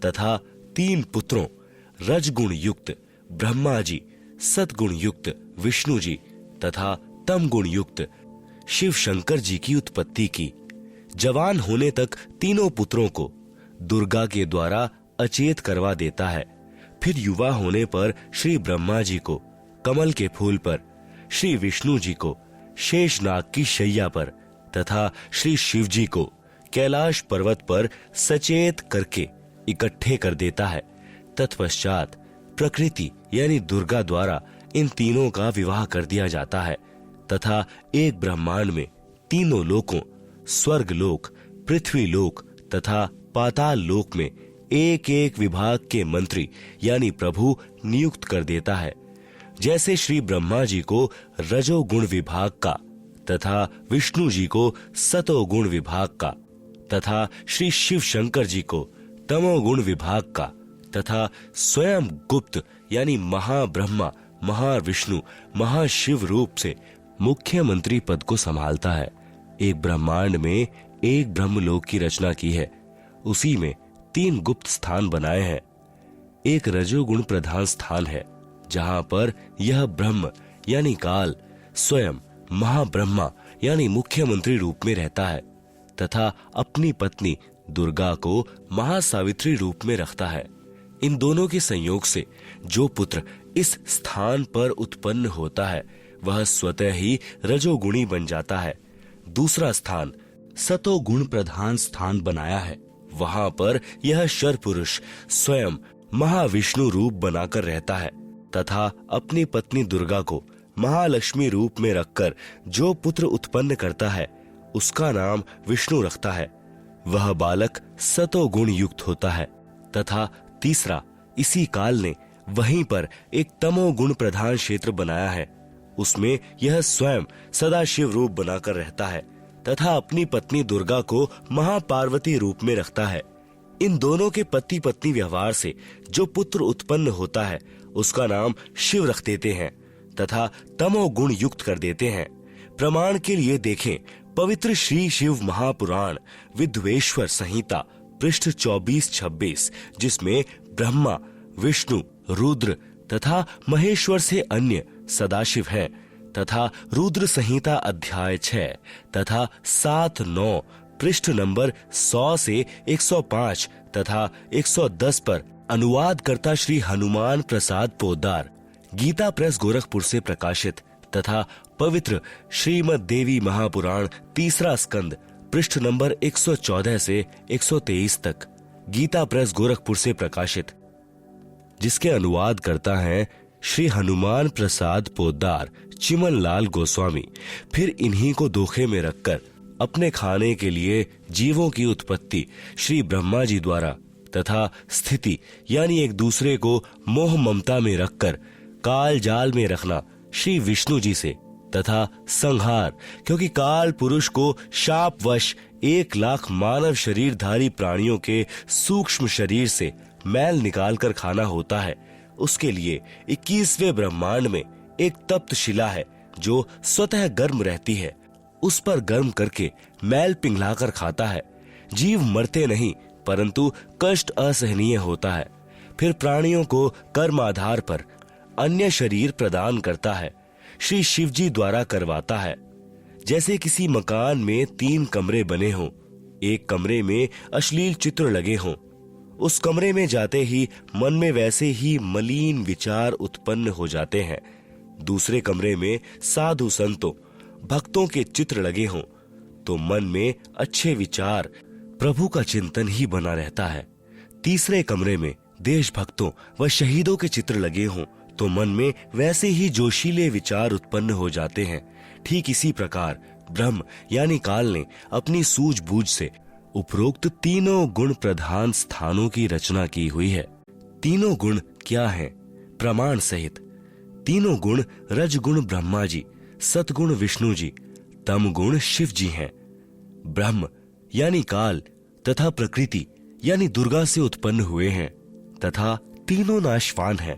तथा 3 पुत्रों रजगुण युक्त ब्रह्मा जी, सतगुण युक्त विष्णु जी तथा तम गुण युक्त शिव शंकर जी की उत्पत्ति की। जवान होने तक तीनों पुत्रों को दुर्गा के द्वारा अचेत करवा देता है। फिर युवा होने पर श्री ब्रह्मा जी को कमल के फूल पर, श्री विष्णु जी को शेषनाग की शैया पर तथा श्री शिव जी को कैलाश पर्वत पर सचेत करके इकट्ठे कर देता है। तत्पश्चात प्रकृति यानी दुर्गा द्वारा इन तीनों का विवाह कर दिया जाता है तथा एक ब्रह्मांड में तीनों लोकों स्वर्ग लोक, पृथ्वी लोक तथा पाताल लोक में एक एक विभाग के मंत्री यानी प्रभु नियुक्त कर देता है। जैसे श्री ब्रह्मा जी को रजोगुण विभाग का तथा विष्णु जी को सतोगुण विभाग का तथा श्री शिव शंकर जी को तमोगुण विभाग का तथा स्वयं गुप्त यानी महाब्रह्मा, महाविष्णु, महाशिव रूप से मुख्यमंत्री पद को संभालता है। एक ब्रह्मांड में एक ब्रह्मलोक की रचना की है, उसी में 3 गुप्त स्थान बनाए हैं। एक रजोगुण प्रधान स्थान है जहां पर यह ब्रह्म यानी काल स्वयं महाब्रह्मा यानी मुख्यमंत्री रूप में रहता है तथा अपनी पत्नी दुर्गा को महासावित्री रूप में रखता है। इन दोनों के संयोग से जो पुत्र इस स्थान पर उत्पन्न होता है वह स्वतः ही रजोगुणी बन जाता है। दूसरा स्थान सतोगुण प्रधान स्थान बनाया है, वहां पर यह शर पुरुष स्वयं महाविष्णु रूप बनाकर रहता है तथा अपनी पत्नी दुर्गा को महालक्ष्मी रूप में रखकर जो पुत्र उत्पन्न करता है उसका नाम विष्णु रखता है। वह बालक सतोगुण युक्त होता है तथा तीसरा, इसी काल ने वहीं पर एक तमोगुण प्रधान क्षेत्र बनाया है, उसमें यह स्वयं सदाशिव रूप बनाकर रहता है तथा अपनी पत्नी दुर्गा को महापार्वती रूप में रखता है। इन दोनों के पति पत्नी व्यवहार से जो पुत्र उत्पन्न होता है उसका नाम शिव रख देते हैं तथा तमोगुण युक्त कर देते हैं। प्रमाण के लिए देखें पवित्र श्री शिव महापुराण विद्वेश्वर संहिता पृष्ठ 24-26, जिसमें ब्रह्मा, विष्णु, रुद्र तथा महेश्वर से अन्य सदाशिव हैं तथा रुद्र संहिता अध्याय 6 तथा 7-9 पृष्ठ नंबर 100 से 105 तथा 110 पर अनुवाद करता श्री हनुमान प्रसाद पोद्दार, गीता प्रेस गोरखपुर से प्रकाशित तथा पवित्र श्रीमद देवी महापुराण तीसरा स्कंद पृष्ठ नंबर 114 से 123 तक, गीता प्रेस गोरखपुर से प्रकाशित, जिसके अनुवाद करता है श्री हनुमान प्रसाद पोद्दार, चिमन लाल गोस्वामी। फिर इन्हीं को धोखे में रखकर अपने खाने के लिए जीवों की उत्पत्ति श्री ब्रह्मा जी द्वारा तथा स्थिति यानी एक दूसरे को मोह ममता में रखकर काल जाल में रखना श्री विष्णु जी से तथा संहार, क्योंकि काल पुरुष को शापवश 1 लाख मानव शरीरधारी प्राणियों के सूक्ष्म शरीर से मैल निकालकर खाना होता है, उसके लिए 21वें ब्रह्मांड में एक तप्त शिला है जो स्वतः गर्म रहती है, उस पर गर्म करके मैल पिघलाकर खाता है। जीव मरते नहीं परंतु कष्ट असहनीय होता है। फिर प्राणियों को कर्म आधार पर अन्य शरीर प्रदान करता है, श्री शिवजी द्वारा करवाता है। जैसे किसी मकान में 3 कमरे बने हों, एक कमरे में अश्लील चित्र लगे हों, उस कमरे में जाते ही मन में वैसे ही मलिन विचार उत्पन्न हो जाते हैं। दूसरे कमरे में साधु संतों भक्तों के चित्र लगे हों तो मन में अच्छे विचार प्रभु का चिंतन ही बना रहता है। तीसरे कमरे में देशभक्तों व शहीदों के चित्र लगे हों तो मन में वैसे ही जोशीले विचार उत्पन्न हो जाते हैं। ठीक इसी प्रकार ब्रह्म यानी काल ने अपनी सूझबूझ से उपरोक्त तीनों गुण प्रधान स्थानों की रचना की हुई है। तीनों गुण क्या हैं? प्रमाण सहित तीनों गुण रजगुण ब्रह्मा जी, सतगुण विष्णु जी, तम गुण शिव जी हैं। ब्रह्म यानी काल तथा प्रकृति यानी दुर्गा से उत्पन्न हुए हैं तथा तीनों नाशवान हैं।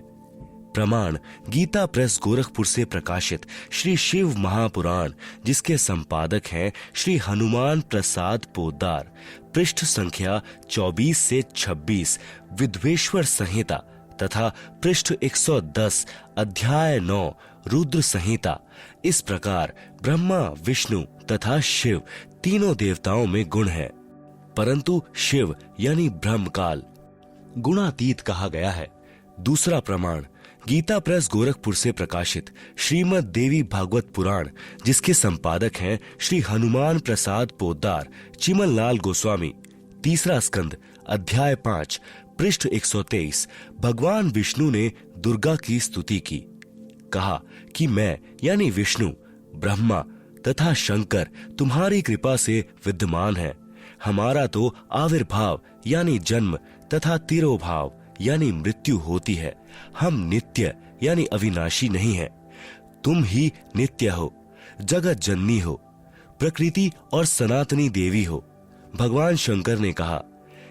प्रमाण गीता प्रेस गोरखपुर से प्रकाशित श्री शिव महापुराण, जिसके संपादक हैं श्री हनुमान प्रसाद पोद्दार, पृष्ठ संख्या 24 से 26, विद्वेश्वर संहिता तथा पृष्ठ 110, अध्याय 9, रुद्र संहिता। इस प्रकार ब्रह्मा विष्णु तथा शिव तीनों देवताओं में गुण है, परंतु शिव यानी ब्रह्मकाल गुणातीत कहा गया है। दूसरा प्रमाण गीता प्रेस गोरखपुर से प्रकाशित श्रीमद देवी भागवत पुराण, जिसके संपादक हैं श्री हनुमान प्रसाद पोद्दार, चिमन लाल गोस्वामी, तीसरा स्कंद, अध्याय 5, पृष्ठ 123। भगवान विष्णु ने दुर्गा की स्तुति की, कहा कि मैं यानी विष्णु, ब्रह्मा तथा शंकर तुम्हारी कृपा से विद्यमान है। हमारा तो आविर्भाव यानी जन्म तथा तिरोभाव यानी मृत्यु होती है। हम नित्य यानी अविनाशी नहीं है। तुम ही नित्य हो, जगत जननी हो, प्रकृति और सनातनी देवी हो। भगवान शंकर ने कहा,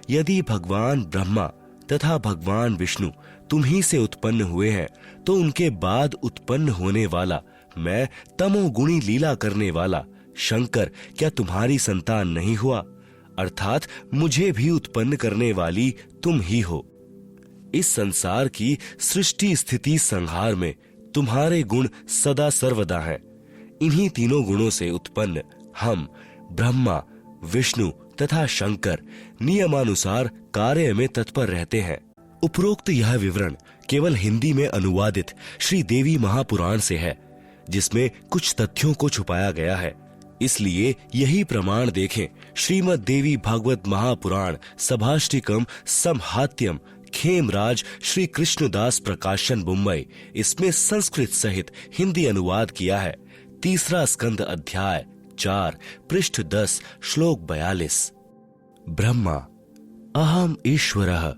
यदि भगवान ब्रह्मा तथा भगवान विष्णु तुम ही से उत्पन्न हुए हैं तो उनके बाद उत्पन्न होने वाला मैं तमोगुणी लीला करने वाला शंकर क्या तुम्हारी संतान नहीं हुआ? अर्थात मुझे भी उत्पन्न करने वाली तुम ही हो। इस संसार की सृष्टि स्थिति संहार में तुम्हारे गुण सदा सर्वदा हैं। इन्हीं तीनों गुणों से उत्पन्न हम ब्रह्मा, विष्णु तथा शंकर नियमानुसार कार्य में तत्पर रहते हैं। उपरोक्त यह विवरण केवल हिंदी में अनुवादित श्री देवी महापुराण से है, जिसमें कुछ तथ्यों को छुपाया गया है। इसलिए यही प्रमाण देखें श्रीमद देवी भागवत महापुराण सभाष्टिकम समहात्यम खेमराज श्री कृष्णदास प्रकाशन मुंबई, इसमें संस्कृत सहित हिंदी अनुवाद किया है। तीसरा स्कंद अध्याय 4 पृष्ठ 10 श्लोक 42। ब्रह्मा अहम ईश्वरः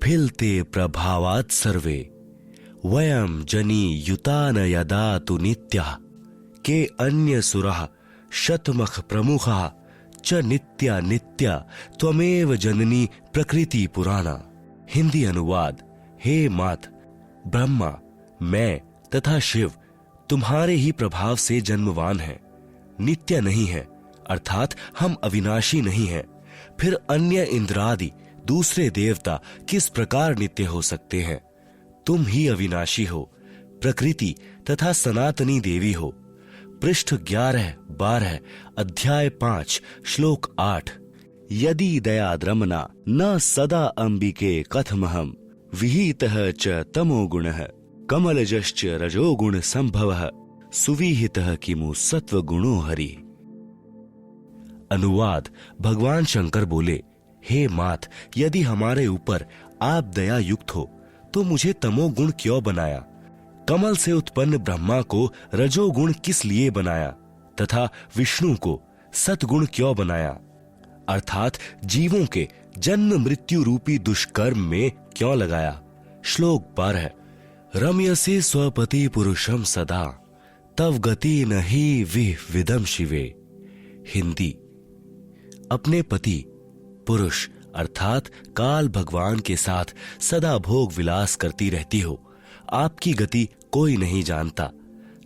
फिलते प्रभावात् सर्वे वयम जनी युतान यदा तु नित्यः के अन्य सुरः शतमख प्रमुखः च नित्या नित्या त्वमेव जननी प्रकृति पुराणा। हिंदी अनुवाद, हे मात, ब्रह्मा, मैं तथा शिव तुम्हारे ही प्रभाव से जन्मवान हैं, नित्य नहीं है, अर्थात हम अविनाशी नहीं हैं। फिर अन्य इंद्रादि दूसरे देवता किस प्रकार नित्य हो सकते हैं? तुम ही अविनाशी हो, प्रकृति तथा सनातनी देवी हो। पृष्ठ 11-12 अध्याय 5 श्लोक 8। यदि दयाद्रमना न सदा अंबिके कथमहम विहितः च तमोगुणः कमलजश्च रजोगुण संभवः सुविहितः किमु सत्वगुणो हरि। अनुवाद भगवान शंकर बोले, हे मात, यदि हमारे ऊपर आप दया युक्त हो तो मुझे तमोगुण क्यों बनाया? कमल से उत्पन्न ब्रह्मा को रजोगुण किस लिए बनाया तथा विष्णु को सतगुण क्यों बनाया? अर्थात जीवों के जन्म मृत्यु रूपी दुष्कर्म में क्यों लगाया? श्लोक 12। रम्यसे स्वपति पुरुषम सदा तव गति नहि विदम शिवे। हिंदी, अपने पति पुरुष अर्थात काल भगवान के साथ सदा भोग विलास करती रहती हो, आपकी गति कोई नहीं जानता।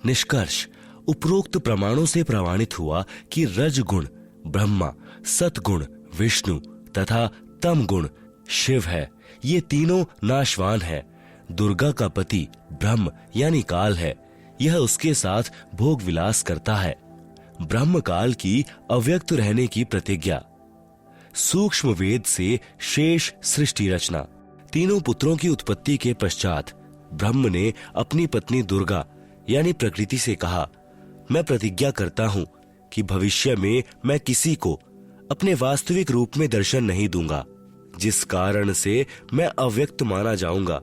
निष्कर्ष उपरोक्त प्रमाणों से प्रमाणित हुआ कि रजगुण ब्रह्मा, सतगुण विष्णु तथा तम गुण शिव है। ये तीनों नाशवान है। दुर्गा का पति ब्रह्म यानी काल है। यह उसके साथ भोग विलास करता है। ब्रह्म काल की अव्यक्त रहने की प्रतिज्ञा। सूक्ष्म वेद से शेष सृष्टि रचना। तीनों पुत्रों की उत्पत्ति के पश्चात ब्रह्म ने अपनी पत्नी दुर्गा यानी प्रकृति से कहा, मैं प्रतिज्ञा करता हूं कि भविष्य में मैं किसी को अपने वास्तविक रूप में दर्शन नहीं दूंगा, जिस कारण से मैं अव्यक्त माना जाऊंगा।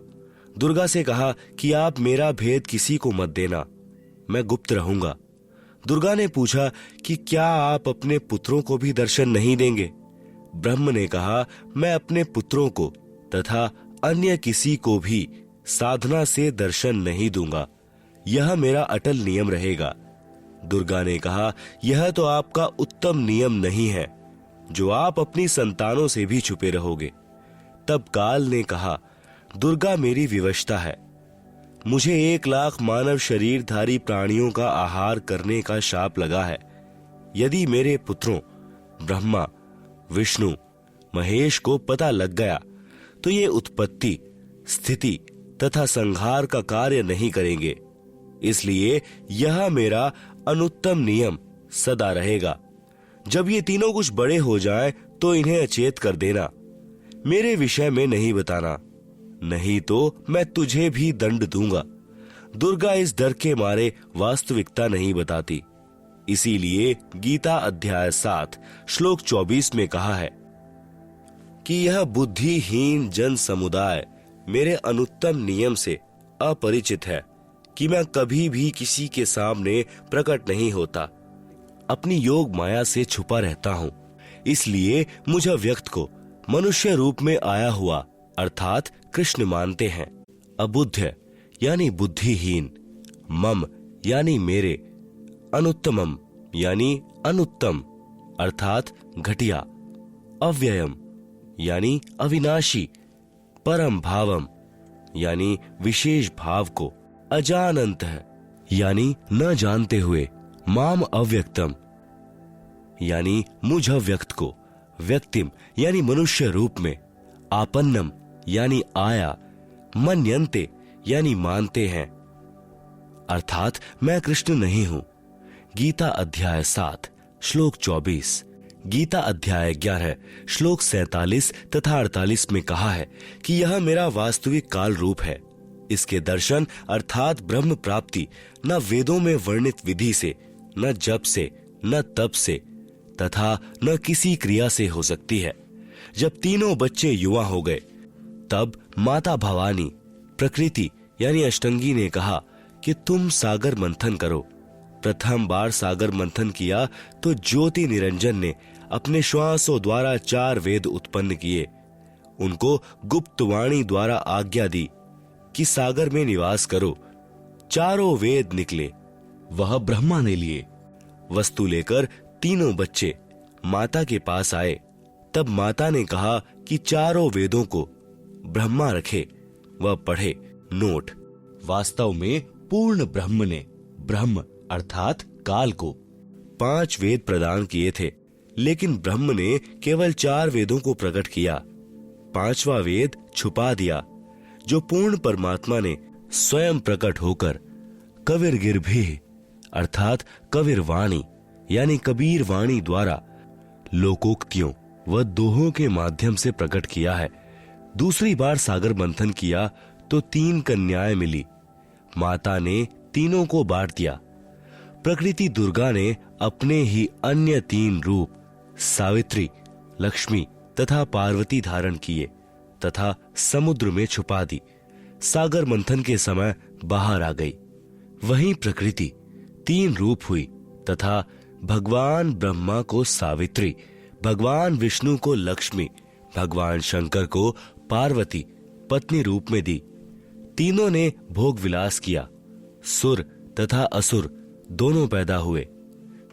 दुर्गा से कहा कि आप मेरा भेद किसी को मत देना, मैं गुप्त रहूंगा। दुर्गा ने पूछा कि क्या आप अपने पुत्रों को भी दर्शन नहीं देंगे? ब्रह्म ने कहा, मैं अपने पुत्रों को तथा अन्य किसी को भी साधना से दर्शन नहीं दूंगा। यह मेरा अटल नियम रहेगा। दुर्गा ने कहा, यह तो आपका उत्तम नियम नहीं है, जो आप अपनी संतानों से भी छुपे रहोगे। तब काल ने कहा, दुर्गा मेरी विवशता है। मुझे 1,00,000 मानव शरीरधारी प्राणियों का आहार करने का शाप लगा है। यदि मेरे पुत्रों ब्रह्मा, विष्णु, महेश को पता लग गया तो ये उत्पत्ति, स्थिति तथा संहार का कार्य नहीं करेंगे। इसलिए यह मेरा अनुत्तम नियम सदा रहेगा। जब ये तीनों कुछ बड़े हो जाएं तो इन्हें अचेत कर देना, मेरे विषय में नहीं बताना, नहीं तो मैं तुझे भी दंड दूंगा। दुर्गा इस डर के मारे वास्तविकता नहीं बताती। इसीलिए गीता अध्याय 7 श्लोक 24 में कहा है कि यह बुद्धिहीन जन समुदाय मेरे अनुत्तम नियम से अपरिचित है कि मैं कभी भी किसी के सामने प्रकट नहीं होता, अपनी योग माया से छुपा रहता हूँ। इसलिए मुझ अव्यक्त को मनुष्य रूप में आया हुआ अर्थात कृष्ण मानते हैं। अबुद्ध यानी बुद्धिहीन, मम यानी मेरे, अनुत्तमम यानी अनुत्तम अर्थात घटिया, अव्ययम यानी अविनाशी, परम भावम यानी विशेष भाव को, अजानंत यानी न जानते हुए, माम अव्यक्तम यानी मुझ अव्यक्त को, व्यक्तिम यानी मनुष्य रूप में, आपन्नम यानी आया, मन्यन्ते यानी मानते हैं, अर्थात मैं कृष्ण नहीं हूं। गीता अध्याय 7 श्लोक 24, गीता अध्याय 11 श्लोक 47 तथा 48 में कहा है कि यह मेरा वास्तविक काल रूप है। इसके दर्शन अर्थात ब्रह्म प्राप्ति न वेदों में वर्णित विधि से, न जप से, न तप से तथा न किसी क्रिया से हो सकती है। जब तीनों बच्चे युवा हो गए तब माता भवानी प्रकृति यानी अष्टंगी ने कहा कि तुम सागर मंथन करो। प्रथम बार सागर मंथन किया तो ज्योति निरंजन ने अपने श्वासों द्वारा 4 वेद उत्पन्न किए। उनको गुप्त वाणी द्वारा आज्ञा दी कि सागर में निवास करो। चारों वेद निकले, वह ब्रह्मा ने लिए। वस्तु लेकर तीनों बच्चे माता के पास आए। तब माता ने कहा कि चारों वेदों को ब्रह्मा रखे, वह पढ़े। नोट: वास्तव में पूर्ण ब्रह्म ने ब्रह्म अर्थात काल को 5 वेद प्रदान किए थे, लेकिन ब्रह्म ने केवल 4 वेदों को प्रकट किया। 5वां वेद छुपा दिया, जो पूर्ण परमात्मा ने स्वयं प्रकट होकर कबीर गिरभी अर्थात कबीर वाणी यानी कबीर वाणी द्वारा लोकोक्तियों व दोहों के माध्यम से प्रकट किया है। दूसरी बार सागर मंथन किया तो 3 कन्याएं मिली। माता ने तीनों को बांट दिया। प्रकृति दुर्गा ने अपने ही अन्य 3 रूप सावित्री, लक्ष्मी तथा पार्वती धारण किए तथा समुद्र में छुपा दी। सागर मंथन के समय बाहर आ गई। वहीं प्रकृति 3 रूप हुई तथा भगवान ब्रह्मा को सावित्री, भगवान विष्णु को लक्ष्मी, भगवान शंकर को पार्वती पत्नी रूप में दी। तीनों ने भोग विलास किया। सुर तथा असुर दोनों पैदा हुए।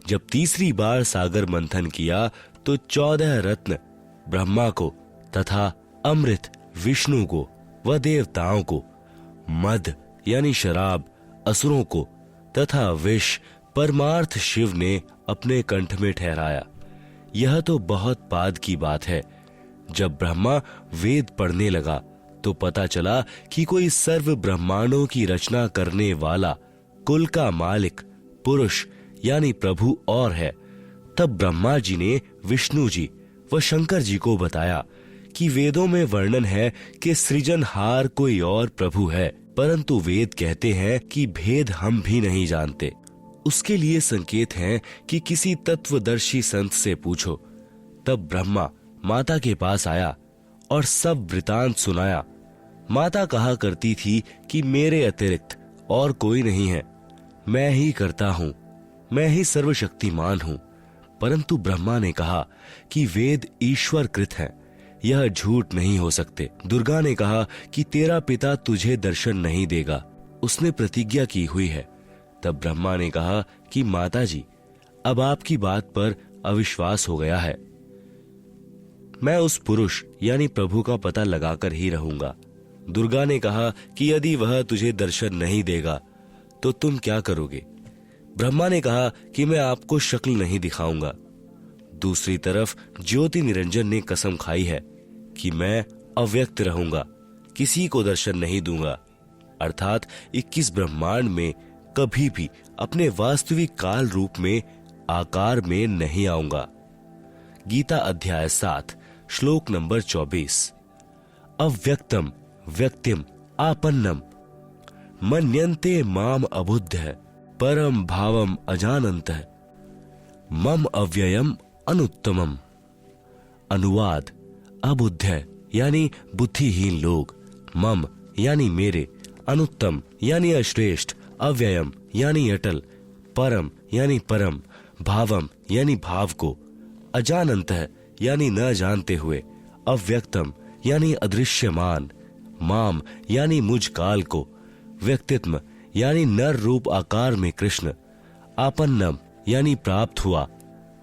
जब तीसरी बार सागर मंथन किया तो 14 रत्न ब्रह्मा को तथा अमृत विष्णु को व देवताओं को, मद यानी शराब असुरों को तथा विष परमार्थ शिव ने अपने कंठ में ठहराया। यह तो बहुत बाद की बात है। जब ब्रह्मा वेद पढ़ने लगा तो पता चला कि कोई सर्व ब्रह्मांडों की रचना करने वाला कुल का मालिक पुरुष यानी प्रभु और है। तब ब्रह्मा जी ने विष्णु जी व शंकर जी को बताया कि वेदों में वर्णन है कि सृजनहार कोई और प्रभु है, परंतु वेद कहते हैं कि भेद हम भी नहीं जानते। उसके लिए संकेत हैं कि किसी तत्वदर्शी संत से पूछो। तब ब्रह्मा माता के पास आया और सब वृतांत सुनाया। माता कहा करती थी कि मेरे अतिरिक्त और कोई नहीं है, मैं ही करता हूँ, मैं ही सर्वशक्तिमान हूँ। परंतु ब्रह्मा ने कहा कि वेद ईश्वर कृत हैं, यह झूठ नहीं हो सकते। दुर्गा ने कहा कि तेरा पिता तुझे दर्शन नहीं देगा, उसने प्रतिज्ञा की हुई है। तब ब्रह्मा ने कहा कि माता जी, अब आपकी बात पर अविश्वास हो गया है, मैं उस पुरुष यानी प्रभु का पता लगाकर ही रहूंगा। दुर्गा ने कहा कि यदि वह तुझे दर्शन नहीं देगा तो तुम क्या करोगे? ब्रह्मा ने कहा कि मैं आपको शक्ल नहीं दिखाऊंगा। दूसरी तरफ ज्योति निरंजन ने कसम खाई है कि मैं अव्यक्त रहूंगा, किसी को दर्शन नहीं दूंगा, अर्थात 21 ब्रह्मांड में कभी भी अपने वास्तविक काल रूप में आकार में नहीं आऊंगा। गीता अध्याय 7 श्लोक नंबर 24। अव्यक्तम व्यक्तिम आपन्नम मन्यन्ते माम अबुद्धः परम भावम अजानन्तः मम अव्ययम अनुत्तमम। अनुवाद: अबुद्ध यानी बुद्धिहीन लोग, मम यानी मेरे, अनुत्तम यानी अश्रेष्ठ, अव्ययम यानी अटल, परम यानी परम, भावम यानी भाव को, अजानन्तः यानी न जानते हुए, अव्यक्तम यानी अदृश्यमान, माम यानी मुझ काल को, व्यक्तित्व यानी नर रूप आकार में कृष्ण, आपन्नम यानी प्राप्त हुआ,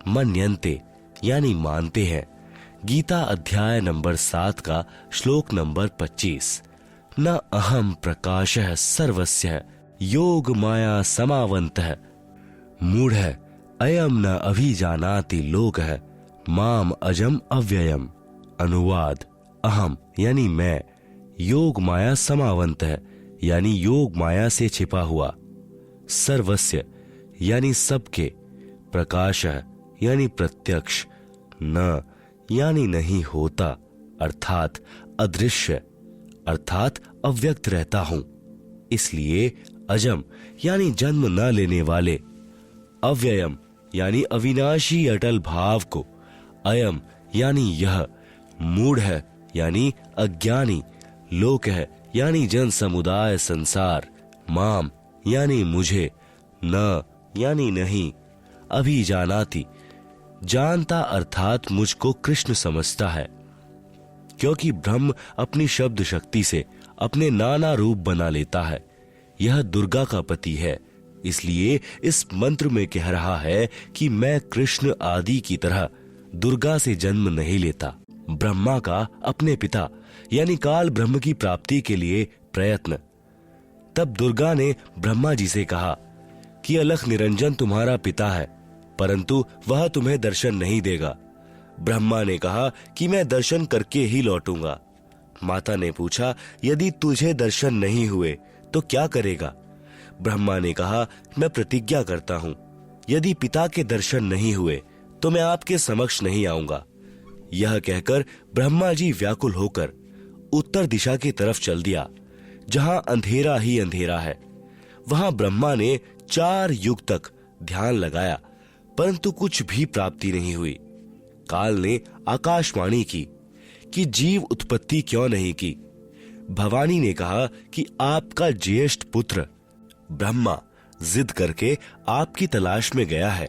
मन्यन्ते यानी मानते हैं। गीता अध्याय नंबर 7 का श्लोक नंबर 25। न अहम प्रकाशः सर्वस्य योग माया समावन्तः मूढ़ः अयम न अभिजानाति लोकः माम अजम अव्ययम। अनुवाद: अहम यानी मैं, योग माया समावन्तः यानी योग माया से छिपा हुआ, सर्वस्य यानी सबके, प्रकाशः यानी प्रत्यक्ष, न यानी नहीं होता अर्थात अदृश्य अर्थात अव्यक्त रहता हूं, इसलिए अजम यानी जन्म न लेने वाले, अव्ययम यानी अविनाशी अटल भाव को, अयम यानी यह, मूढ़ है यानी अज्ञानी, लोक है यानी जन समुदाय संसार, माम यानी मुझे, न यानी नहीं, अभी जानाति जानता अर्थात मुझको कृष्ण समझता है। क्योंकि ब्रह्म अपनी शब्द शक्ति से अपने नाना रूप बना लेता है, यह दुर्गा का पति है, इसलिए इस मंत्र में कह रहा है कि मैं कृष्ण आदि की तरह दुर्गा से जन्म नहीं लेता। ब्रह्मा का अपने पिता यानी काल ब्रह्म की प्राप्ति के लिए प्रयत्न। तब दुर्गा ने ब्रह्मा जी से कहा कि अलख निरंजन तुम्हारा पिता है, परंतु वह तुम्हें दर्शन नहीं देगा। ब्रह्मा ने कहा कि मैं दर्शन करके ही लौटूंगा। माता ने पूछा, यदि तुझे दर्शन नहीं हुए तो क्या करेगा? ब्रह्मा ने कहा, मैं प्रतिज्ञा करता हूं, यदि पिता के दर्शन नहीं हुए तो मैं आपके समक्ष नहीं आऊंगा। यह कहकर ब्रह्मा जी व्याकुल होकर उत्तर दिशा की तरफ चल दिया, जहां अंधेरा ही अंधेरा है। वहां ब्रह्मा ने 4 युग तक ध्यान लगाया, परंतु कुछ भी प्राप्ति नहीं हुई। काल ने आकाशवाणी की कि जीव उत्पत्ति क्यों नहीं की। भवानी ने कहा कि आपका ज्येष्ठ पुत्र ब्रह्मा जिद करके आपकी तलाश में गया है।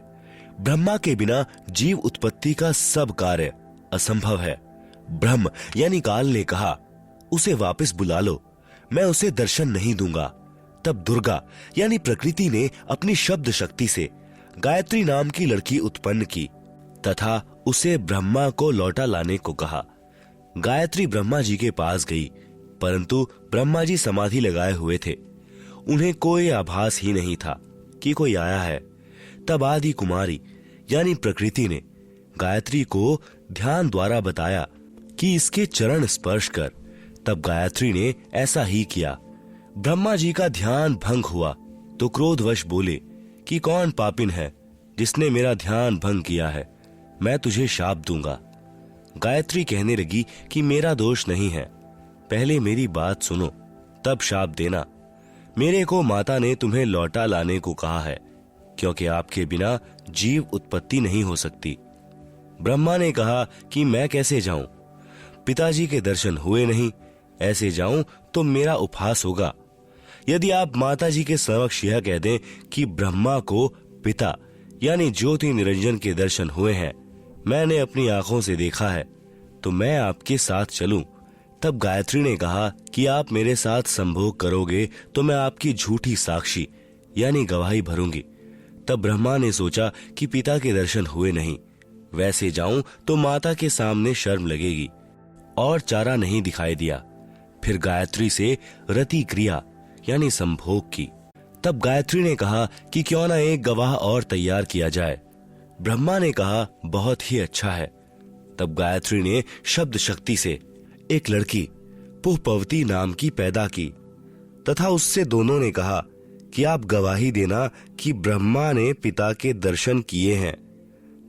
ब्रह्मा के बिना जीव उत्पत्ति का सब कार्य असंभव है। ब्रह्म यानी काल ने कहा, उसे वापस बुला लो, मैं उसे दर्शन नहीं दूंगा। तब दुर्गा यानी प्रकृति ने अपनी शब्द शक्ति से गायत्री नाम की लड़की उत्पन्न की तथा उसे ब्रह्मा को लौटा लाने को कहा। गायत्री ब्रह्मा जी के पास गई, परंतु ब्रह्मा जी समाधि लगाए हुए थे, उन्हें कोई आभास ही नहीं था कि कोई आया है। तब आदि कुमारी यानी प्रकृति ने गायत्री को ध्यान द्वारा बताया कि इसके चरण स्पर्श कर। तब गायत्री ने ऐसा ही किया। ब्रह्मा जी का ध्यान भंग हुआ तो क्रोधवश बोले कि कौन पापिन है जिसने मेरा ध्यान भंग किया है, मैं तुझे शाप दूंगा। गायत्री कहने लगी कि मेरा दोष नहीं है, पहले मेरी बात सुनो तब शाप देना। मेरे को माता ने तुम्हें लौटा लाने को कहा है, क्योंकि आपके बिना जीव उत्पत्ति नहीं हो सकती। ब्रह्मा ने कहा कि मैं कैसे जाऊं, पिताजी के दर्शन हुए नहीं, ऐसे जाऊं तो मेरा उपहास होगा। यदि आप माता जी के समक्ष यह कह दें कि ब्रह्मा को पिता यानी ज्योति निरंजन के दर्शन हुए हैं, मैंने अपनी आंखों से देखा है, तो मैं आपके साथ चलूं। तब गायत्री ने कहा कि आप मेरे साथ संभोग करोगे तो मैं आपकी झूठी साक्षी यानी गवाही भरूंगी। तब ब्रह्मा ने सोचा कि पिता के दर्शन हुए नहीं, वैसे जाऊं तो माता के सामने शर्म लगेगी, और चारा नहीं दिखाई दिया। फिर गायत्री से रति क्रिया यानी संभोग की। तब गायत्री ने कहा कि क्यों ना एक गवाह और तैयार किया जाए। ब्रह्मा ने कहा बहुत ही अच्छा है। तब गायत्री ने शब्द शक्ति से एक लड़की पुष्पवती नाम की पैदा की तथा उससे दोनों ने कहा कि आप गवाही देना कि ब्रह्मा ने पिता के दर्शन किए हैं।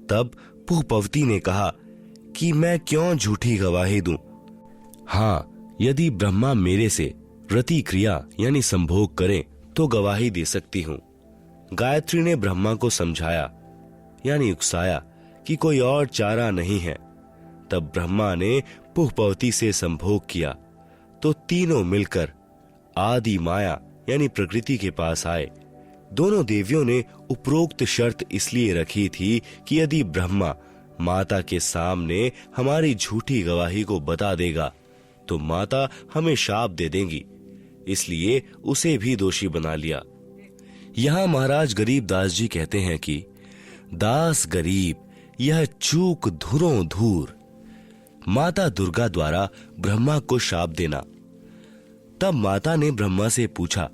तब पुष्पवती ने कहा कि मैं क्यों झूठी गवाही दूं? हाँ, यदि ब्रह्मा मेरे से रति क्रिया यानी संभोग करें तो गवाही दे सकती हूँ। गायत्री ने ब्रह्मा को समझाया यानी उकसाया कि कोई और चारा नहीं है। तब ब्रह्मा ने पुष्पवती से संभोग किया तो तीनों मिलकर आदि माया यानी प्रकृति के पास आए। दोनों देवियों ने उपरोक्त शर्त इसलिए रखी थी कि यदि ब्रह्मा माता के सामने हमारी झूठी गवाही को बता देगा तो माता हमें शाप दे देंगी, इसलिए उसे भी दोषी बना लिया। यहाँ महाराज गरीब दास जी कहते हैं कि दास गरीब यह चूक धुरों धूर, माता दुर्गा द्वारा ब्रह्मा को शाप देना। तब माता ने ब्रह्मा से पूछा,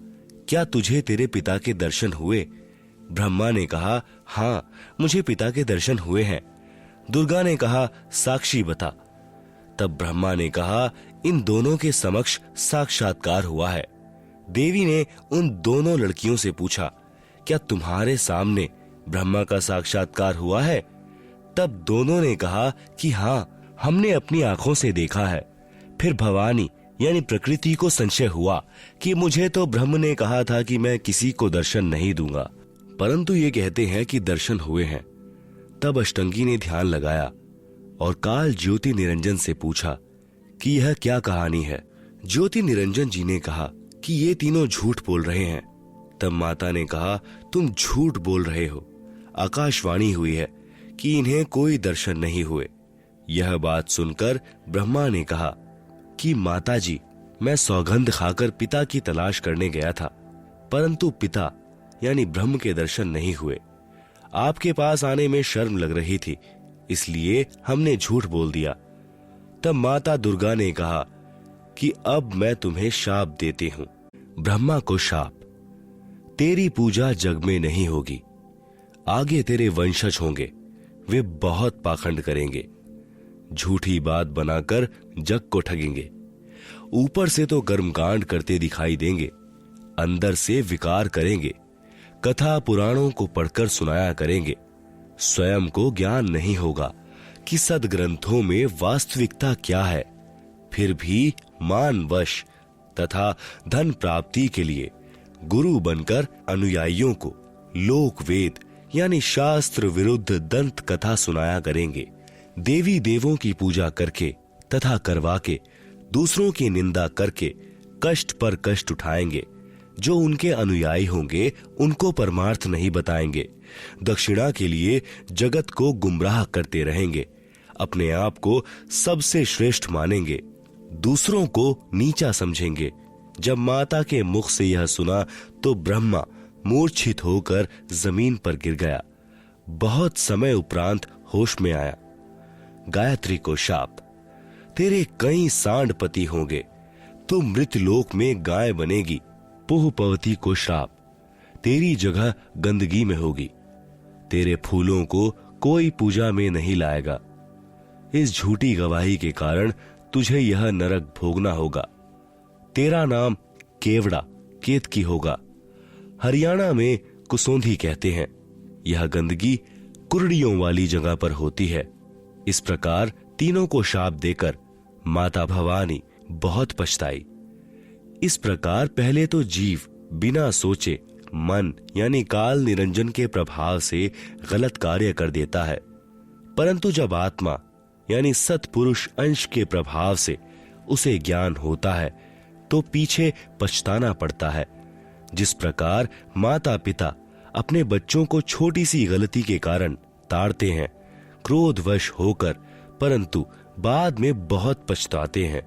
क्या तुझे तेरे पिता के दर्शन हुए? ब्रह्मा ने कहा, हाँ, मुझे पिता के दर्शन हुए हैं। दुर्गा ने कहा, साक्षी बता। तब ब्रह्मा ने कहा, इन दोनों के समक्ष साक्षात्कार हुआ है। देवी ने उन दोनों लड़कियों से पूछा, क्या तुम्हारे सामने ब्रह्मा का साक्षात्कार हुआ है? तब दोनों ने कहा कि हाँ, हमने अपनी आंखों से देखा है। फिर भवानी यानी प्रकृति को संशय हुआ कि मुझे तो ब्रह्म ने कहा था कि मैं किसी को दर्शन नहीं दूंगा, परंतु ये कहते हैं कि दर्शन हुए हैं। तब अष्टंगी ने ध्यान लगाया और काल ज्योति निरंजन से पूछा कि यह क्या कहानी है। ज्योति निरंजन जी ने कहा कि ये तीनों झूठ बोल रहे हैं। तब माता ने कहा, तुम झूठ बोल रहे हो, आकाशवाणी हुई है कि इन्हें कोई दर्शन नहीं हुए। यह बात सुनकर ब्रह्मा ने कहा कि माता जी, मैं सौगंध खाकर पिता की तलाश करने गया था, परंतु पिता यानी ब्रह्म के दर्शन नहीं हुए। आपके पास आने में शर्म लग रही थी, इसलिए हमने झूठ बोल दिया। तब माता दुर्गा ने कहा कि अब मैं तुम्हें शाप देती हूं। ब्रह्मा को शाप, तेरी पूजा जग में नहीं होगी, आगे तेरे वंशज होंगे, वे बहुत पाखंड करेंगे, झूठी बात बनाकर जग को ठगेंगे। ऊपर से तो कर्मकांड करते दिखाई देंगे, अंदर से विकार करेंगे, कथा पुराणों को पढ़कर सुनाया करेंगे। स्वयं को ज्ञान नहीं होगा कि सदग्रंथों में वास्तविकता क्या है, फिर भी मानवश तथा धन प्राप्ति के लिए गुरु बनकर अनुयायियों को लोक वेद यानी शास्त्र विरुद्ध दंत कथा सुनाया करेंगे। देवी देवों की पूजा करके तथा करवा के दूसरों की निंदा करके कष्ट पर कष्ट उठाएंगे। जो उनके अनुयायी होंगे उनको परमार्थ नहीं बताएंगे, दक्षिणा के लिए जगत को गुमराह करते रहेंगे, अपने आप को सबसे श्रेष्ठ मानेंगे, दूसरों को नीचा समझेंगे। जब माता के मुख से यह सुना तो ब्रह्मा मूर्छित होकर जमीन पर गिर गया। बहुत समय उपरांत होश में आया। गायत्री को शाप, तेरे कई सांड पति होंगे, तू मृतलोक में गाय बनेगी। पुष्पवती को श्राप, तेरी जगह गंदगी में होगी। तेरे फूलों को कोई पूजा में नहीं लाएगा। इस झूठी गवाही के कारण तुझे यह नरक भोगना होगा। तेरा नाम केवड़ा केतकी होगा। हरियाणा में कुसोंधी कहते हैं। यह गंदगी कुर्डियों वाली जगह पर होती है। इस प्रकार तीनों को शाप देकर माता भवानी बहुत पछताई। इस प्रकार पहले तो जीव बिना सोचे मन यानी काल निरंजन के प्रभाव से गलत कार्य कर देता है, परंतु जब आत्मा यानी सत्पुरुष अंश के प्रभाव से उसे ज्ञान होता है तो पीछे पछताना पड़ता है। जिस प्रकार माता पिता अपने बच्चों को छोटी सी गलती के कारण ताड़ते हैं क्रोधवश होकर, परंतु बाद में बहुत पछताते हैं।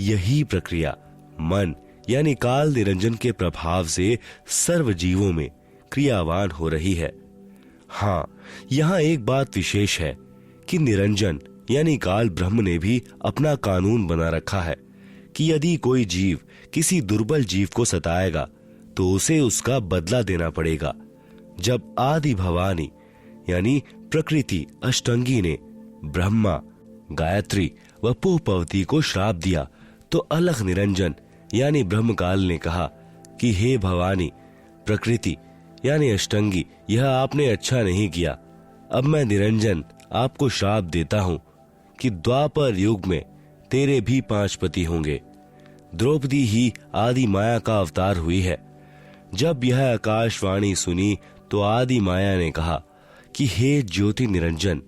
यही प्रक्रिया मन यानी काल निरंजन के प्रभाव से सर्व जीवों में क्रियावान हो रही है। हाँ, यहाँ एक बात विशेष है कि निरंजन यानी काल ब्रह्म ने भी अपना कानून बना रखा है कि यदि कोई जीव किसी दुर्बल जीव को सताएगा तो उसे उसका बदला देना पड़ेगा। जब आदि भवानी यानी प्रकृति अष्टंगी ने ब्रह्मा, गायत्री व पुपवती को श्राप दिया तो अलख निरंजन यानी ब्रह्मकाल ने कहा कि हे भवानी, प्रकृति यानी अष्टंगी, यह आपने अच्छा नहीं किया। अब मैं निरंजन आपको श्राप देता हूं कि द्वापर युग में तेरे भी 5 पति होंगे। द्रौपदी ही आदि माया का अवतार हुई है। जब यह आकाशवाणी सुनी तो आदि माया ने कहा कि हे ज्योति निरंजन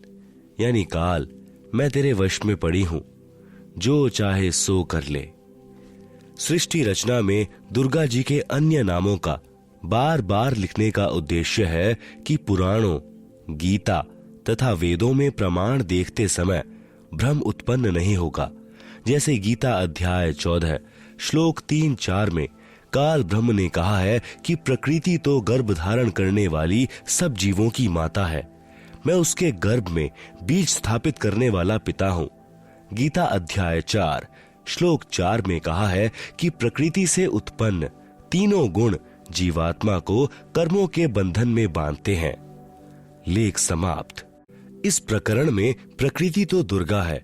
यानी काल, मैं तेरे वश में पड़ी हूं, जो चाहे सो कर ले। सृष्टि रचना में दुर्गा जी के अन्य नामों का बार बार लिखने का उद्देश्य है कि पुराणों, गीता तथा वेदों में प्रमाण देखते समय भ्रम उत्पन्न नहीं होगा। जैसे गीता अध्याय 14 श्लोक 3-4 में काल ब्रह्म ने कहा है कि प्रकृति तो गर्भ धारण करने वाली सब जीवों की माता है, मैं उसके गर्भ में बीज स्थापित करने वाला पिता हूं। गीता अध्याय 4 श्लोक 4 में कहा है कि प्रकृति से उत्पन्न तीनों गुण जीवात्मा को कर्मों के बंधन में बांधते हैं। लेख समाप्त। इस प्रकरण में प्रकृति तो दुर्गा है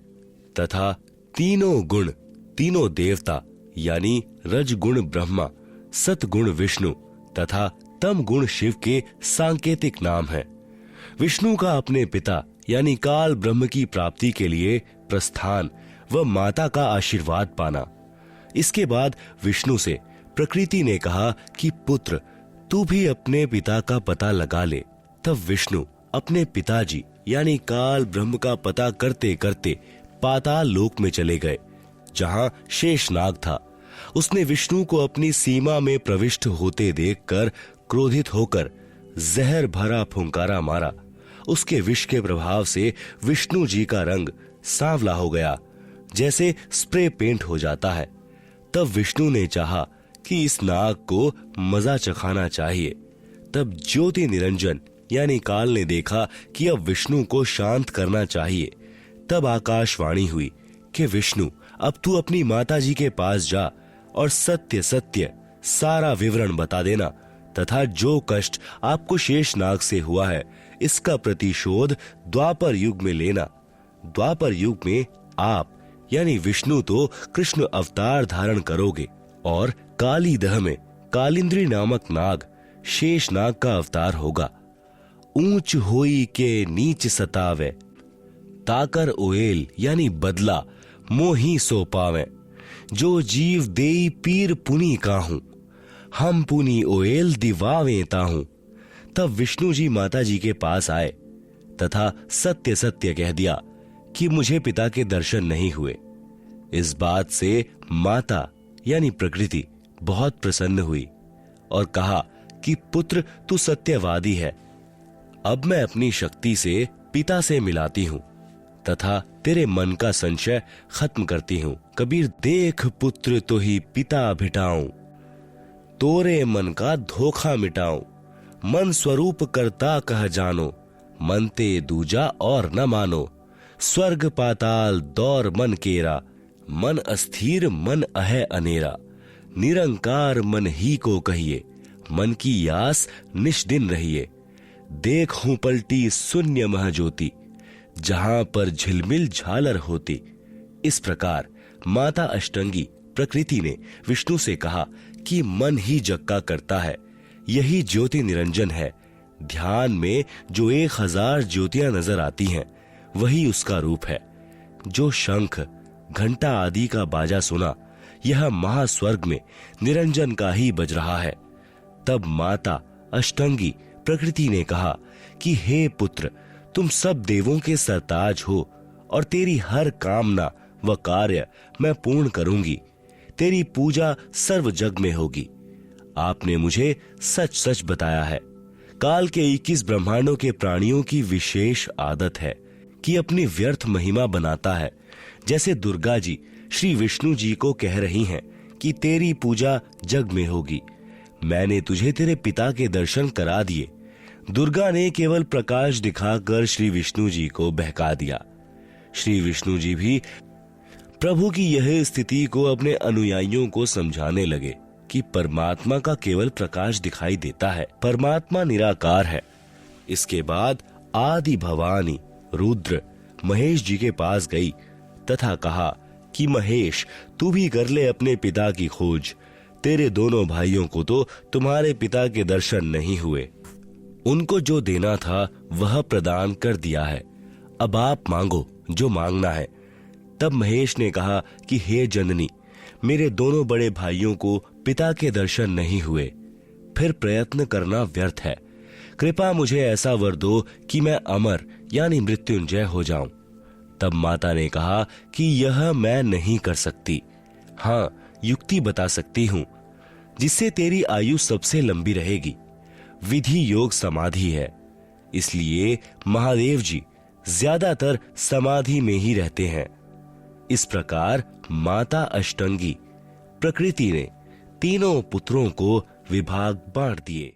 तथा तीनों गुण, तीनों देवता यानी रजगुण ब्रह्मा, सतगुण विष्णु तथा तम गुण शिव के सांकेतिक नाम हैं। विष्णु का अपने पिता यानी काल ब्रह्म की प्राप्ति के लिए प्रस्थान व माता का आशीर्वाद पाना। इसके बाद विष्णु से प्रकृति ने कहा कि पुत्र, तू भी अपने पिता का पता लगा ले। तब विष्णु अपने पिताजी यानी काल ब्रह्म का पता करते करते पाताल लोक में चले गए, जहां शेषनाग था। उसने विष्णु को अपनी सीमा में प्रविष्ट होते देखकर क्रोधित होकर जहर भरा फुंकारा मारा। उसके विष के प्रभाव से विष्णु जी का रंग सांवला हो गया, जैसे स्प्रे पेंट हो जाता है। तब विष्णु ने चाहा कि इस नाग को मजा चखाना चाहिए। तब ज्योति निरंजन यानी काल ने देखा कि अब विष्णु को शांत करना चाहिए। तब आकाशवाणी हुई कि विष्णु, अब तू अपनी माता जी के पास जा और सत्य सत्य सारा विवरण बता देना तथा जो कष्ट आपको शेषनाग से हुआ है इसका प्रतिशोध द्वापर युग में लेना। द्वापर युग में आप यानी विष्णु तो कृष्ण अवतार धारण करोगे और काली दह में कालिंद्री नामक नाग शेषनाग का अवतार होगा। ऊंच होई के नीच सतावे, ताकर ओएल यानी बदला मोही सो पावे। जो जीव देई पीर पुनी काहूं, हम पुनी ओएल दिवावे ताहूं। तब विष्णु जी माता जी के पास आए तथा सत्य सत्य कह दिया कि मुझे पिता के दर्शन नहीं हुए। इस बात से माता यानी प्रकृति बहुत प्रसन्न हुई और कहा कि पुत्र, तू सत्यवादी है। अब मैं अपनी शक्ति से पिता से मिलाती हूं तथा तेरे मन का संशय खत्म करती हूं। कबीर, देख पुत्र तो ही पिता भिटाऊं, तोरे मन का धोखा मिटाऊं। मन स्वरूप करता कह जानो, मनते दूजा और न मानो। स्वर्ग पाताल दौर मन केरा, मन अस्थिर मन अह अनेरा। निरंकार मन ही को कहिए, मन की यास निष्दिन रहिए। देखूं पलटी शून्य महज्योति, जहां पर झिलमिल झालर होती। इस प्रकार माता अष्टंगी प्रकृति ने विष्णु से कहा कि मन ही जग का करता है, यही ज्योति निरंजन है। ध्यान में जो 1000 ज्योतियां नजर आती हैं, वही उसका रूप है। जो शंख घंटा आदि का बाजा सुना, यह महास्वर्ग में निरंजन का ही बज रहा है। तब माता अष्टंगी प्रकृति ने कहा कि हे पुत्र, तुम सब देवों के सरताज हो और तेरी हर कामना व कार्य मैं पूर्ण करूंगी। तेरी पूजा सर्व जग में होगी। आपने मुझे सच सच बताया है। काल के 21 ब्रह्मांडों के प्राणियों की विशेष आदत है कि अपनी व्यर्थ महिमा बनाता है। जैसे दुर्गा जी श्री विष्णु जी को कह रही हैं कि तेरी पूजा जग में होगी। मैंने तुझे तेरे पिता के दर्शन करा दिए। दुर्गा ने केवल प्रकाश दिखाकर श्री विष्णु जी को बहका दिया। श्री विष्णु जी भी प्रभु की यह स्थिति को अपने अनुयायियों को समझाने लगे कि परमात्मा का केवल प्रकाश दिखाई देता है, परमात्मा निराकार है। इसके बाद आदि भवानी रुद्र महेश जी के पास गई तथा कहा कि महेश, तू भी कर ले अपने पिता की खोज। तेरे दोनों भाइयों को तो तुम्हारे पिता के दर्शन नहीं हुए। उनको जो देना था वह प्रदान कर दिया है। अब आप मांगो जो मांगना है। तब महेश ने कहा कि हे जननी, मेरे दोनों बड़े भाइयों को पिता के दर्शन नहीं हुए, फिर प्रयत्न करना व्यर्थ है। कृपा मुझे ऐसा वर दो कि मैं अमर यानी मृत्युंजय हो जाऊं। तब माता ने कहा कि यह मैं नहीं कर सकती। हाँ, युक्ति बता सकती हूं जिससे तेरी आयु सबसे लंबी रहेगी। विधि योग समाधि है, इसलिए महादेव जी ज्यादातर समाधि में ही रहते हैं। इस प्रकार माता अष्टंगी प्रकृति ने तीनों पुत्रों को विभाग बांट दिए।